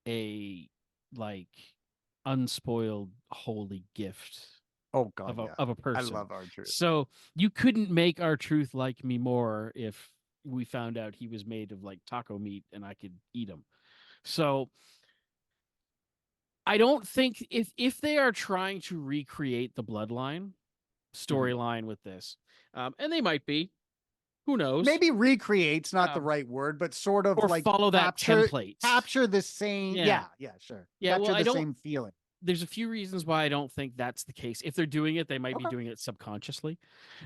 S2: a like unspoiled holy gift
S1: Oh God, yeah.
S2: of a
S1: I
S2: person.
S1: love R-Truth.
S2: So you couldn't make R-Truth like me more if we found out he was made of like taco meat and I could eat him. So I don't think if they are trying to recreate the Bloodline storyline with this, and they might be, who knows?
S1: Maybe recreate's not the right word, but sort of
S2: or
S1: like
S2: follow that template.
S1: capture the same. Yeah, sure.
S2: Yeah,
S1: capture
S2: well,
S1: the same feeling.
S2: There's a few reasons why I don't think that's the case. If they're doing it, they might be doing it subconsciously,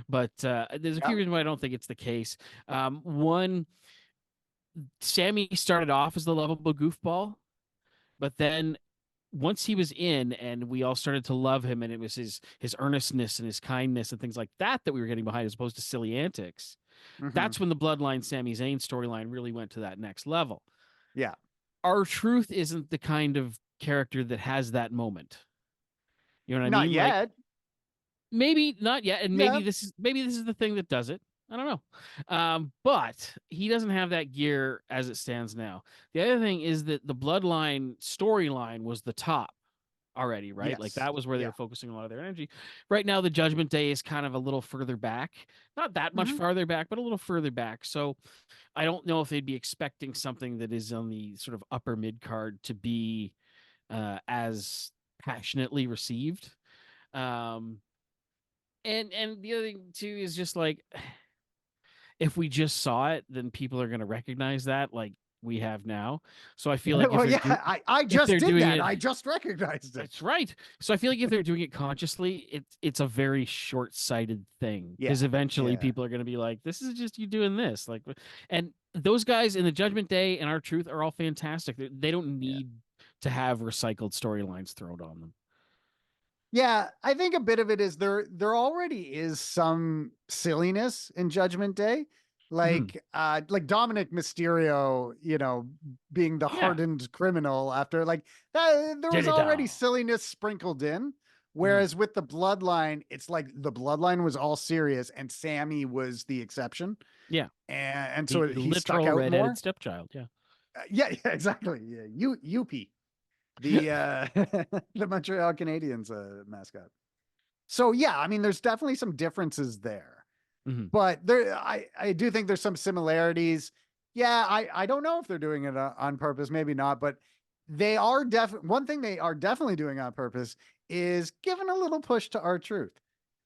S2: but there's a few reasons why I don't think it's the case. One, Sammy started off as the lovable goofball, but then once he was in and we all started to love him, and it was his earnestness and his kindness and things like that we were getting behind, as opposed to silly antics. That's when the Bloodline Sami Zayn storyline really went to that next level.
S1: Yeah.
S2: R-Truth isn't the kind of character that has that moment. You know what I mean?
S1: Not yet.
S2: Like, maybe not yet, and maybe this is the thing that does it. I don't know. But he doesn't have that gear as it stands now. The other thing is that the Bloodline storyline was the top already, right? Like that was where they were focusing a lot of their energy. Right now, the Judgment Day is kind of a little further back, not that much farther back, but a little further back. So I don't know if they'd be expecting something that is on the sort of upper mid card to be as passionately received. And the other thing too is just like, if we just saw it, then people are going to recognize that, like we have now. So I feel like,
S1: I just did that.
S2: It,
S1: I just recognized it.
S2: That's right. So I feel like if they're doing it consciously, it's a very short-sighted thing, because eventually people are going to be like, this is just you doing this. Like, and those guys in the Judgment Day and R-Truth are all fantastic. They don't need to have recycled storylines thrown on them.
S1: Yeah, I think a bit of it is there already is some silliness in Judgment Day. Like Dominic Mysterio, being the hardened criminal after there was already silliness sprinkled in. Whereas with the Bloodline, it's like the Bloodline was all serious and Sammy was the exception.
S2: Yeah.
S1: And so he stuck
S2: out
S1: redheaded more.
S2: Stepchild. Yeah.
S1: Yeah, exactly. Yeah. UP. The the Montreal Canadiens mascot. So yeah, I mean, there's definitely some differences there, but I do think there's some similarities. Yeah, I don't know if they're doing it on purpose, maybe not, but they are one thing they are definitely doing on purpose is giving a little push to R-Truth,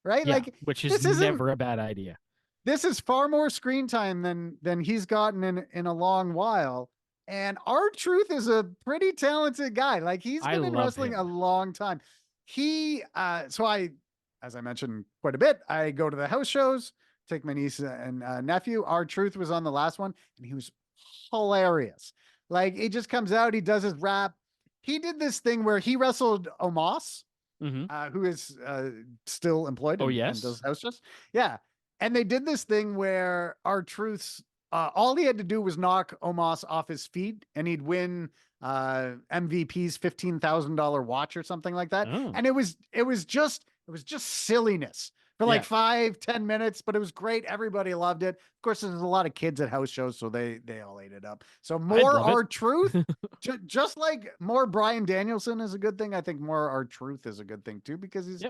S1: right?
S2: Yeah,
S1: like,
S2: which is never a bad idea.
S1: This is far more screen time than he's gotten in a long while. And R-Truth is a pretty talented guy. Like, he's been in wrestling a long time. So as I mentioned quite a bit, I go to the house shows, take my niece and nephew. R-Truth was on the last one, and he was hilarious. Like, he just comes out, he does his rap. He did this thing where he wrestled Omos, who is still employed and does house shows. Yeah. And they did this thing where R-Truth's all he had to do was knock Omos off his feet, and he'd win MVP's $15,000 watch or something like that. And it was just silliness for like 5-10 minutes, but it was great. Everybody loved it. Of course, there's a lot of kids at house shows, so they all ate it up. So more R-Truth, just like more Bryan Danielson is a good thing. I think more R-Truth is a good thing too, because he's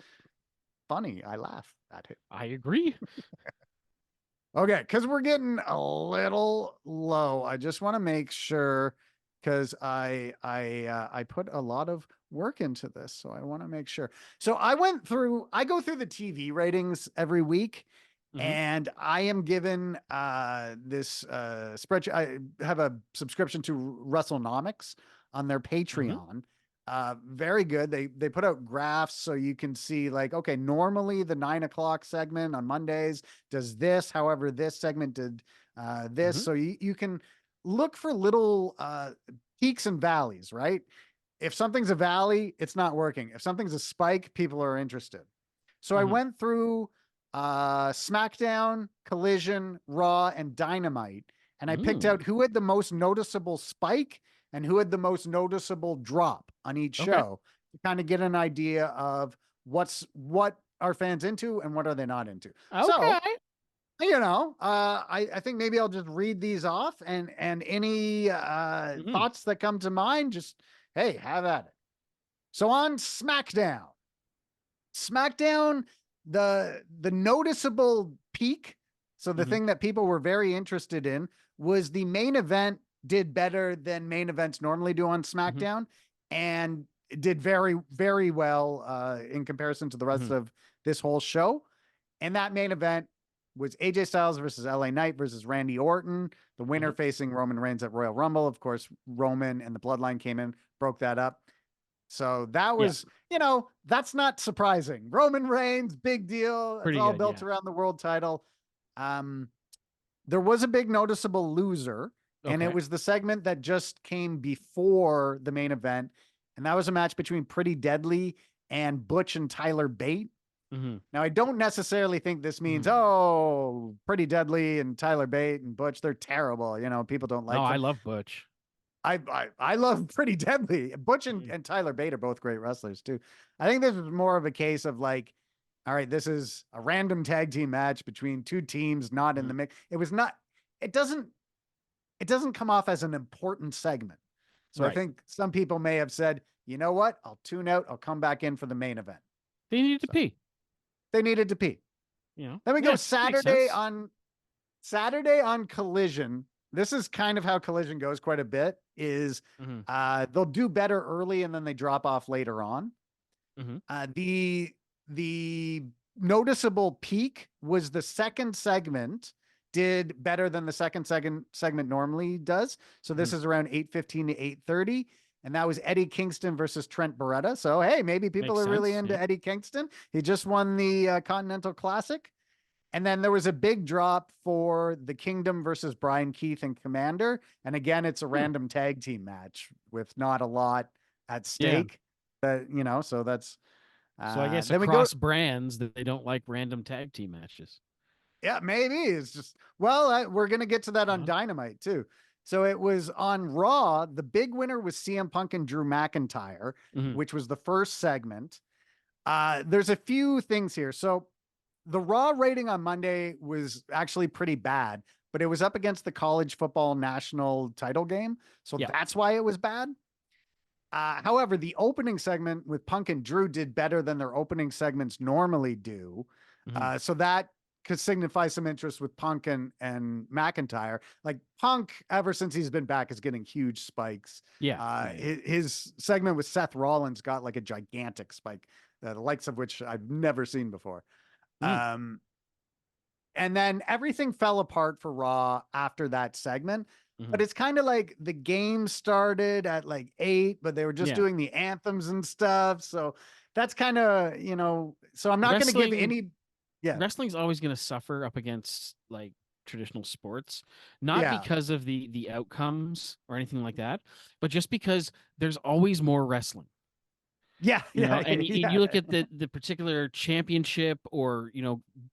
S1: funny. I laugh at him.
S2: I agree.
S1: Okay, because we're getting a little low. I just want to make sure, because I put a lot of work into this, so I want to make sure. So I go through the TV ratings every week, and I am given this spreadsheet. I have a subscription to WrestleNomics on their Patreon. Very good. They put out graphs so you can see, like, okay, normally the 9:00 segment on Mondays does this. However, this segment did this. So you can look for little peaks and valleys, right? If something's a valley, it's not working. If something's a spike, people are interested. So I went through SmackDown, Collision, Raw, and Dynamite, and I picked out who had the most noticeable spike and who had the most noticeable drop on each show to kind of get an idea of what are fans into and what are they not into.
S2: Okay.
S1: So, I think maybe I'll just read these off, and any thoughts that come to mind, just, hey, have at it. So on SmackDown, the noticeable peak, so the thing that people were very interested in, was the main event did better than main events normally do on SmackDown, and it did very, very well in comparison to the rest of this whole show. And that main event was AJ Styles versus LA Knight versus Randy Orton, the winner facing Roman Reigns at Royal Rumble. Of course, Roman and the Bloodline came in, broke that up. So that was, that's not surprising. Roman Reigns, big deal. It's all built around the world title. There was a big noticeable loser, and it was the segment that just came before the main event. And that was a match between Pretty Deadly and Butch and Tyler Bate. Now, I don't necessarily think this means, Pretty Deadly and Tyler Bate and Butch, they're terrible. People don't like them.
S2: I love Butch.
S1: I love Pretty Deadly. Butch and Tyler Bate are both great wrestlers too. I think this was more of a case of like, all right, this is a random tag team match between two teams not in the mix. It doesn't come off as an important segment. So I think some people may have said, you know what? I'll tune out. I'll come back in for the main event.
S2: They needed to pee.
S1: They needed to pee. Then we go Saturday on Collision. This is kind of how Collision goes quite a bit, is they'll do better early and then they drop off later on. The noticeable peak was the second segment did better than the second segment normally does. So this is around 8:15 to 8:30. And that was Eddie Kingston versus Trent Beretta. So, hey, maybe people are really into Eddie Kingston. He just won the Continental Classic. And then there was a big drop for the Kingdom versus Bryan Keith and Commander. And again, it's a random tag team match with not a lot at stake. But, so that's...
S2: so I guess across brands that they don't like random tag team matches.
S1: Yeah, maybe. It's just... Well, we're going to get to that on Dynamite, too. So it was on Raw. The big winner was CM Punk and Drew McIntyre, which was the first segment. There's a few things here. So the Raw rating on Monday was actually pretty bad, but it was up against the college football national title game. So that's why it was bad. However, the opening segment with Punk and Drew did better than their opening segments normally do. So that could signify some interest with Punk and McIntyre. Like Punk, ever since he's been back, is getting huge spikes. His segment with Seth Rollins got like a gigantic spike, the likes of which I've never seen before. And then everything fell apart for Raw after that segment. But it's kind of like the game started at like 8, but they were just doing the anthems and stuff. So that's kind of, so I'm not going to give any...
S2: Wrestling's always going to suffer up against like traditional sports, not because of the outcomes or anything like that, but just because there's always more wrestling. You look at the particular championship or,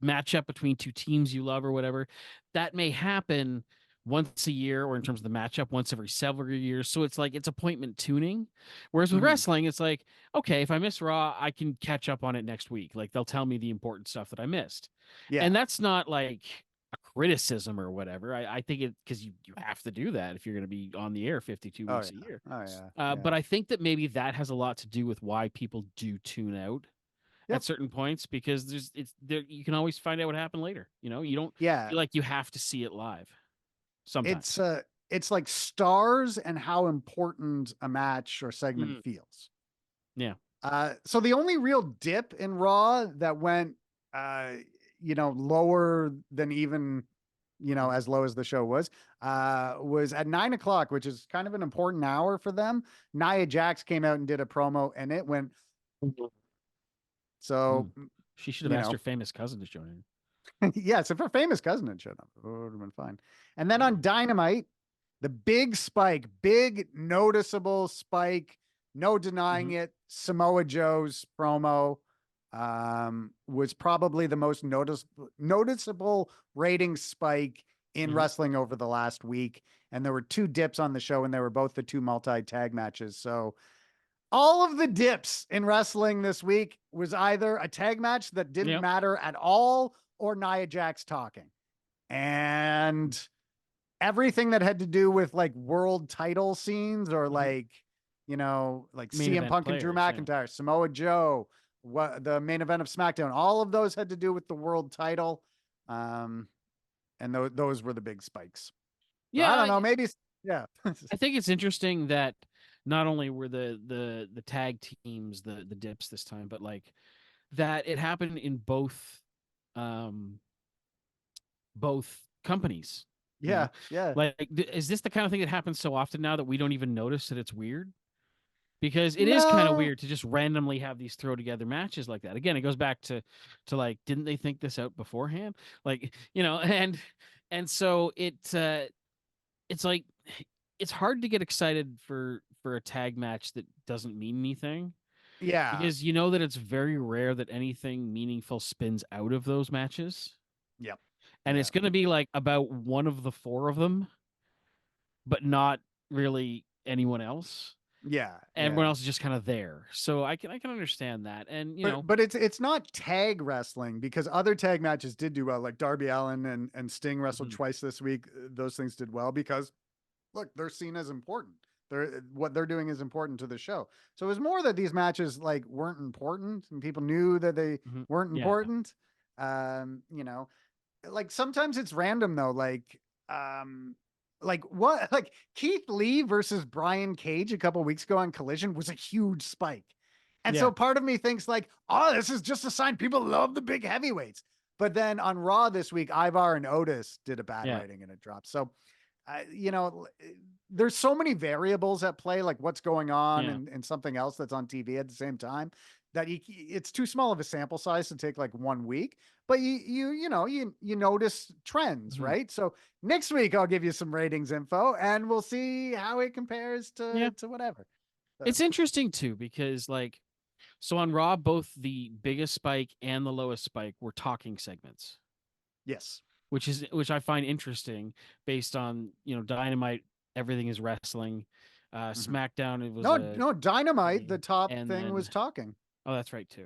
S2: matchup between two teams you love or whatever, that may happen once a year, or in terms of the matchup once every several years. So it's like, it's appointment tuning. Whereas with wrestling, it's like, okay, if I miss Raw, I can catch up on it next week. Like they'll tell me the important stuff that I missed. And that's not like a criticism or whatever. I think it, because you have to do that if you're going to be on the air 52 weeks a year. But I think that maybe that has a lot to do with why people do tune out at certain points, because you can always find out what happened later. You don't feel like you have to see it live. Sometimes.
S1: It's like stars and how important a match or segment feels. So the only real dip in Raw that went lower than even as low as the show was at 9 o'clock, which is kind of an important hour for them. Nia Jax came out and did a promo, and it went. So
S2: she should have asked her famous cousin to join in.
S1: Yes, if her famous cousin had showed up, it would have been fine. And then on Dynamite, the big spike, big noticeable spike, no denying it, Samoa Joe's promo. was probably the most noticeable rating spike in wrestling over the last week. And there were 2 dips on the show, and they were both the 2 multi-tag matches. So all of the dips in wrestling this week was either a tag match that didn't matter at all or Nia Jax talking. And everything that had to do with like world title scenes or like, you know, like
S2: Main
S1: CM Punk and Drew McIntyre, Samoa Joe, the main event of SmackDown, all of those had to do with the world title. And those were the big spikes. So I don't know, maybe, yeah.
S2: I think it's interesting that not only were the tag teams the dips this time, but like that it happened in both companies.
S1: Yeah, yeah.
S2: Like, is this the kind of thing that happens so often now that we don't even notice that it's weird? Because it is kind of weird to just randomly have these throw together matches like that. Again, it goes back to like, didn't they think this out beforehand? Like, you know, and so it's like it's hard to get excited for a tag match that doesn't mean anything.
S1: Yeah.
S2: Because you know that it's very rare that anything meaningful spins out of those matches.
S1: Yep.
S2: And it's going to be like about one of the 4 of them, but not really anyone else.
S1: Yeah.
S2: Everyone else is just kind of there. So I can understand that. And you know,
S1: but it's not tag wrestling, because other tag matches did do well. Like Darby Allin and Sting wrestled twice this week. Those things did well because look, they're seen as important. What they're doing is important to the show. So it was more that these matches like weren't important and people knew that they weren't important. You know, like sometimes it's random though. Like what, like Keith Lee versus Brian Cage a couple weeks ago on Collision was a huge spike. And so part of me thinks like, oh, this is just a sign people love the big heavyweights. But then on Raw this week, Ivar and Otis did a bad rating and it dropped. So, you know, there's so many variables at play, like what's going on and something else that's on TV at the same time, that it's too small of a sample size to take like 1 week. But you know, you notice trends, right? So next week I'll give you some ratings info and we'll see how it compares to whatever. So.
S2: It's interesting too, because like, so on Raw, both the biggest spike and the lowest spike were talking segments.
S1: Yes.
S2: Which I find interesting based on, you know, Dynamite, everything is wrestling. SmackDown, it was
S1: no Dynamite. The top thing was talking.
S2: Oh, that's right too.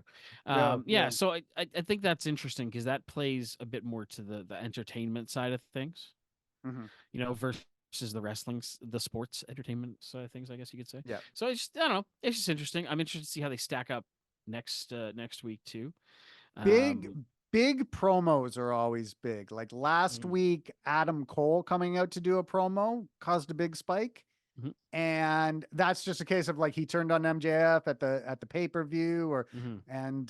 S1: Yeah.
S2: So I think that's interesting because that plays a bit more to the entertainment side of things, you know, versus the sports entertainment side of things, I guess you could say.
S1: Yeah.
S2: So I don't know. It's just interesting. I'm interested to see how they stack up next week too.
S1: Big promos are always big. Like last week, Adam Cole coming out to do a promo caused a big spike. And that's just a case of like he turned on MJF at the pay-per-view or and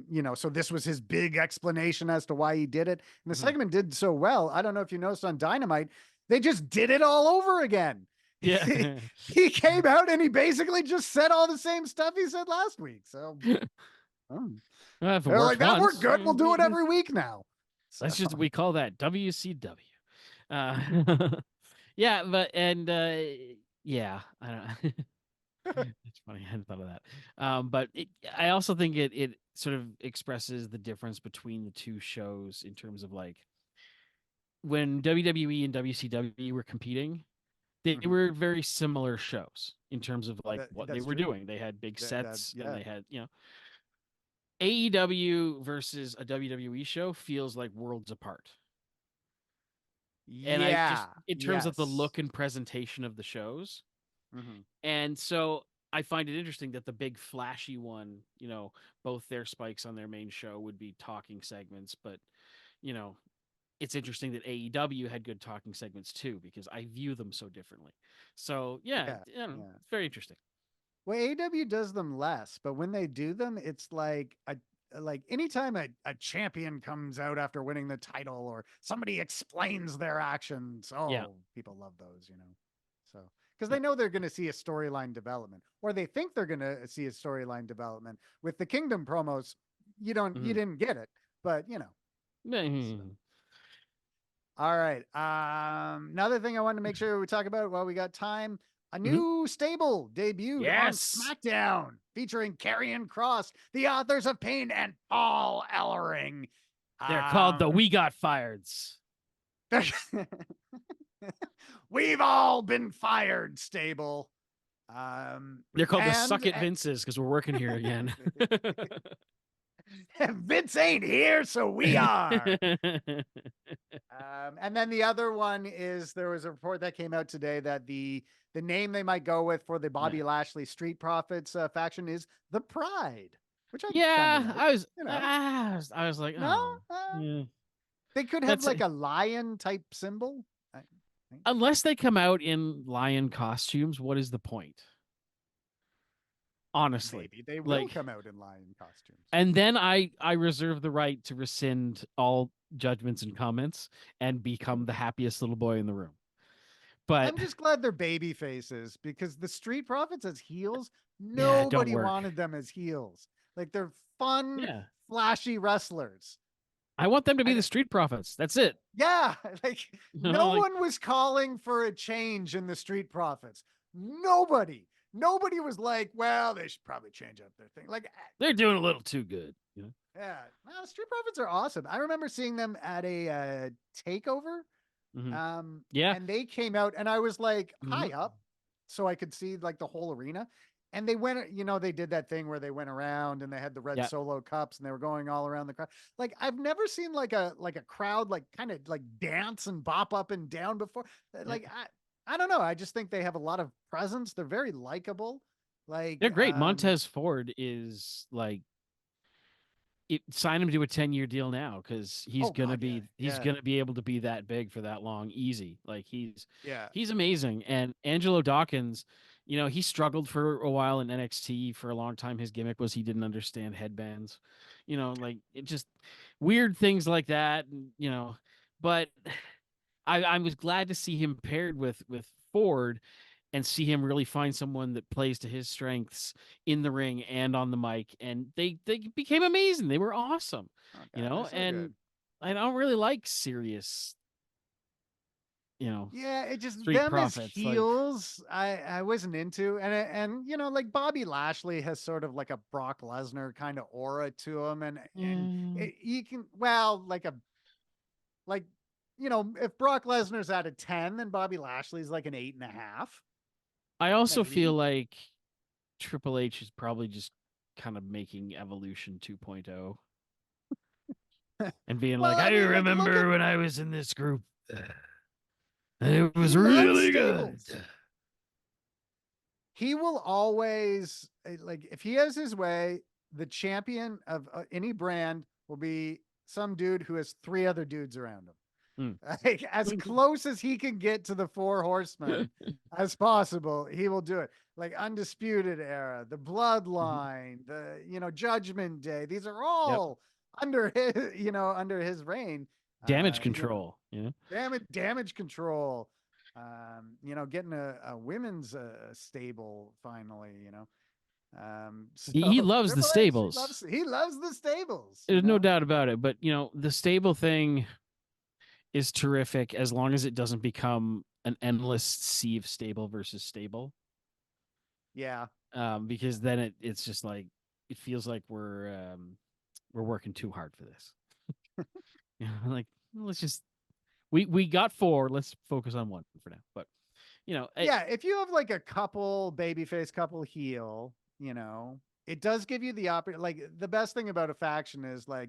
S1: you know, so this was his big explanation as to why he did it. And the segment did so well. I don't know if you noticed on Dynamite, they just did it all over again.
S2: Yeah.
S1: He came out and he basically just said all the same stuff he said last week. So they're like, that worked good. We'll do it every week now. So.
S2: That's just, we call that WCW. Yeah, but yeah, I don't know. It's funny, I hadn't thought of that. But I also think it sort of expresses the difference between the two shows in terms of like when WWE and WCW were competing, they were very similar shows in terms of like what they were doing. They had big sets and they had, you know, AEW versus a WWE show feels like worlds apart. And I just, in terms of the look and presentation of the shows. And so I find it interesting that the big flashy one, you know, both their spikes on their main show would be talking segments, but you know, it's interesting that AEW had good talking segments too, because I view them so differently. So it's very interesting.
S1: Well, AEW does them less, but when they do them, it's like anytime a champion comes out after winning the title or somebody explains their actions. People love those, you know. So because they know they're going to see a storyline development, or they think they're going to see a storyline development. With the Kingdom promos, you didn't get it, but you know. All right. Another thing I wanted to make sure we talk about while we got time. a new stable debuted on
S2: Yes.
S1: SmackDown featuring Karrion Kross, the Authors of Pain, and Paul Ellering.
S2: They're called the We Got Fireds.
S1: We've all been fired stable.
S2: They're called the Suck It Vinces because we're working here again.
S1: Vince ain't here, so we are. And then the other one is there was a report that came out today that the name they might go with for the Bobby Lashley Street Profits faction is the Pride, which I
S2: yeah,
S1: like,
S2: I was,
S1: you know.
S2: I was like,
S1: No,
S2: oh, yeah.
S1: They could have like a lion type symbol.
S2: Unless they come out in lion costumes, what is the point? Honestly,
S1: maybe they will come out in lion costumes.
S2: And then I reserve the right to rescind all judgments and comments and become the happiest little boy in the room. But
S1: I'm just glad they're baby faces because the Street Profits as heels, nobody wanted them as heels. Like they're fun, flashy wrestlers.
S2: I want them to be the Street Profits. That's it.
S1: Yeah, like no one was calling for a change in the Street Profits. Nobody was like, well, they should probably change up their thing. Like
S2: they're doing a little too good. You know?
S1: Yeah, no, Street Profits are awesome. I remember seeing them at a takeover. And they came out, and I was like high up, so I could see like the whole arena. And they went, they did that thing where they went around and they had the red solo cups and they were going all around the crowd. Like I've never seen like a crowd like kind of like dance and bop up and down before. Like I don't know. I just think they have a lot of presence. They're very likable. Like
S2: they're great. Montez Ford is like, sign him to a 10-year deal now because he's gonna be able to be that big for that long, easy. Like he's amazing. And Angelo Dawkins, he struggled for a while in NXT for a long time. His gimmick was he didn't understand headbands, like it just weird things like that. But I was glad to see him paired with Ford and see him really find someone that plays to his strengths in the ring and on the mic. And they became amazing. They were awesome, and good. I don't really like serious,
S1: Yeah, it just
S2: Street
S1: them
S2: Profits,
S1: as heels. I wasn't into, and like Bobby Lashley has sort of like a Brock Lesnar kind of aura to him, and you can if Brock Lesnar's at a 10, then Bobby Lashley's like an 8.5.
S2: I also feel like Triple H is probably just kind of making Evolution 2.0 and being I remember when I was in this group. It was really good.
S1: He will always, like, if he has his way, the champion of any brand will be some dude who has 3 other dudes around him. Like, as close as he can get to the 4 horsemen as possible, he will do it. Like Undisputed Era, the Bloodline, the Judgment Day. These are all under his reign.
S2: Damage Control,
S1: damage Control. Getting a women's stable finally. So
S2: he loves the stables.
S1: He loves the stables.
S2: There's no doubt about it. But the stable thing is terrific as long as it doesn't become an endless sea of stable versus stable.
S1: Yeah.
S2: Because then it's just like it feels like we're working too hard for this. Like let's just we got 4. Let's focus on 1 for now. But
S1: if you have like a couple babyface, couple heel, it does give you the opportunity. Like the best thing about a faction is like,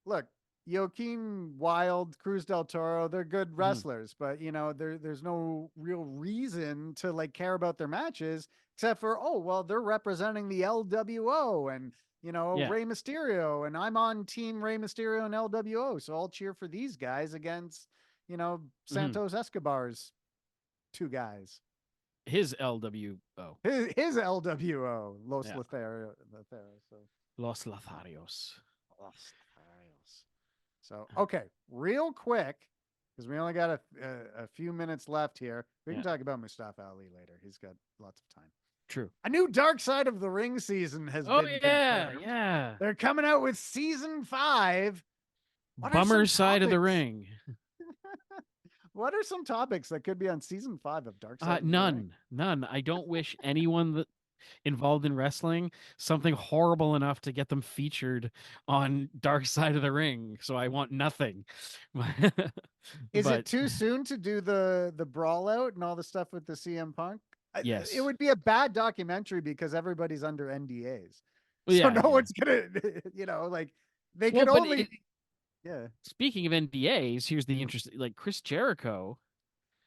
S1: look, Joaquin Wilde, Cruz del Toro, they're good wrestlers, but there's no real reason to like care about their matches except for, they're representing the LWO and Rey Mysterio, and I'm on team Rey Mysterio and LWO, so I'll cheer for these guys against Santos Escobar's 2 guys.
S2: His LWO.
S1: His LWO. Los Lotharios.
S2: Los Lotharios.
S1: So, okay, real quick, because we only got a few minutes left here. We can talk about Mustafa Ali later. He's got lots of time.
S2: True.
S1: A new Dark Side of the Ring season has been confirmed.
S2: Yeah.
S1: They're coming out with season 5.
S2: Bummer Side of the Ring.
S1: What are some topics that could be on season 5 of Dark Side of the Ring?
S2: None. I don't wish anyone that involved in wrestling something horrible enough to get them featured on Dark Side of the Ring. So I want nothing.
S1: Is it
S2: But
S1: too soon to do the brawl out and all the stuff with the CM Punk? It
S2: yes.
S1: would be a bad documentary because everybody's under NDAs.
S2: Well,
S1: So
S2: yeah,
S1: no
S2: yeah.
S1: one's gonna, like they
S2: Well,
S1: could
S2: but
S1: only, yeah.
S2: speaking of NDAs, here's the interesting, like Chris Jericho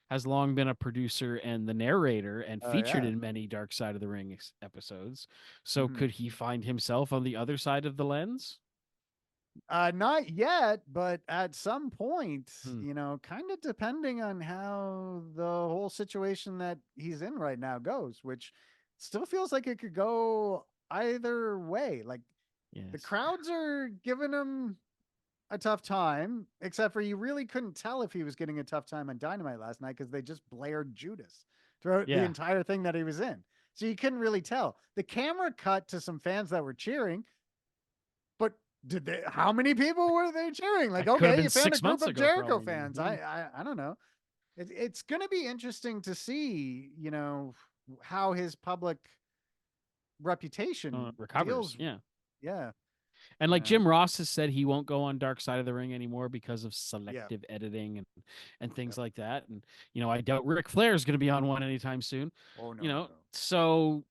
S2: has long been a producer and the narrator and
S1: Oh
S2: featured
S1: yeah.
S2: in many Dark Side of the Ring episodes. So
S1: Mhm.
S2: could he find himself on the other side of the lens?
S1: Not yet, but at some point,
S2: Hmm.
S1: kind of depending on how the whole situation that he's in right now goes, which still feels like it could go either way. Like the
S2: Yes.
S1: crowds are giving him a tough time, except for you really couldn't tell if he was getting a tough time on Dynamite last night because they just blared Judas throughout the
S2: Yeah.
S1: entire thing that he was in. So you couldn't really tell. The camera cut to some fans that were cheering, but did they? How many people were they cheering? Like,
S2: That could have
S1: okay,
S2: been
S1: you found a
S2: 6
S1: group
S2: months
S1: of
S2: ago for all
S1: Jericho
S2: we know.
S1: fans.
S2: Yeah.
S1: I don't know. It's going to be interesting to see, how his public reputation
S2: Recovers.
S1: deals.
S2: Yeah.
S1: Yeah,
S2: And
S1: you
S2: like
S1: know,
S2: Jim Ross has said, he won't go on Dark Side of the Ring anymore because of
S1: yeah,
S2: selective editing and things
S1: yep.
S2: like that. And I doubt Ric Flair is going to be on one anytime soon.
S1: Oh no, no, no.
S2: So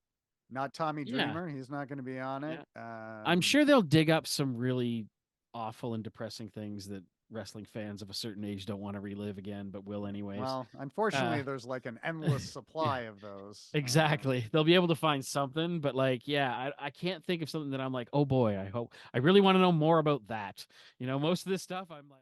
S1: Not Tommy
S2: yeah,
S1: Dreamer. He's not going to be on it.
S2: yeah. I'm sure they'll dig up some really awful and depressing things that wrestling fans of a certain age don't want to relive again, but will anyways.
S1: Well,
S2: Uh,
S1: unfortunately, there's like an endless
S2: yeah.
S1: supply of those.
S2: Exactly. They'll be able to find something, but like, yeah, I can't think of something that I'm like, oh boy, I really want to know more about that. Most of this stuff I'm like,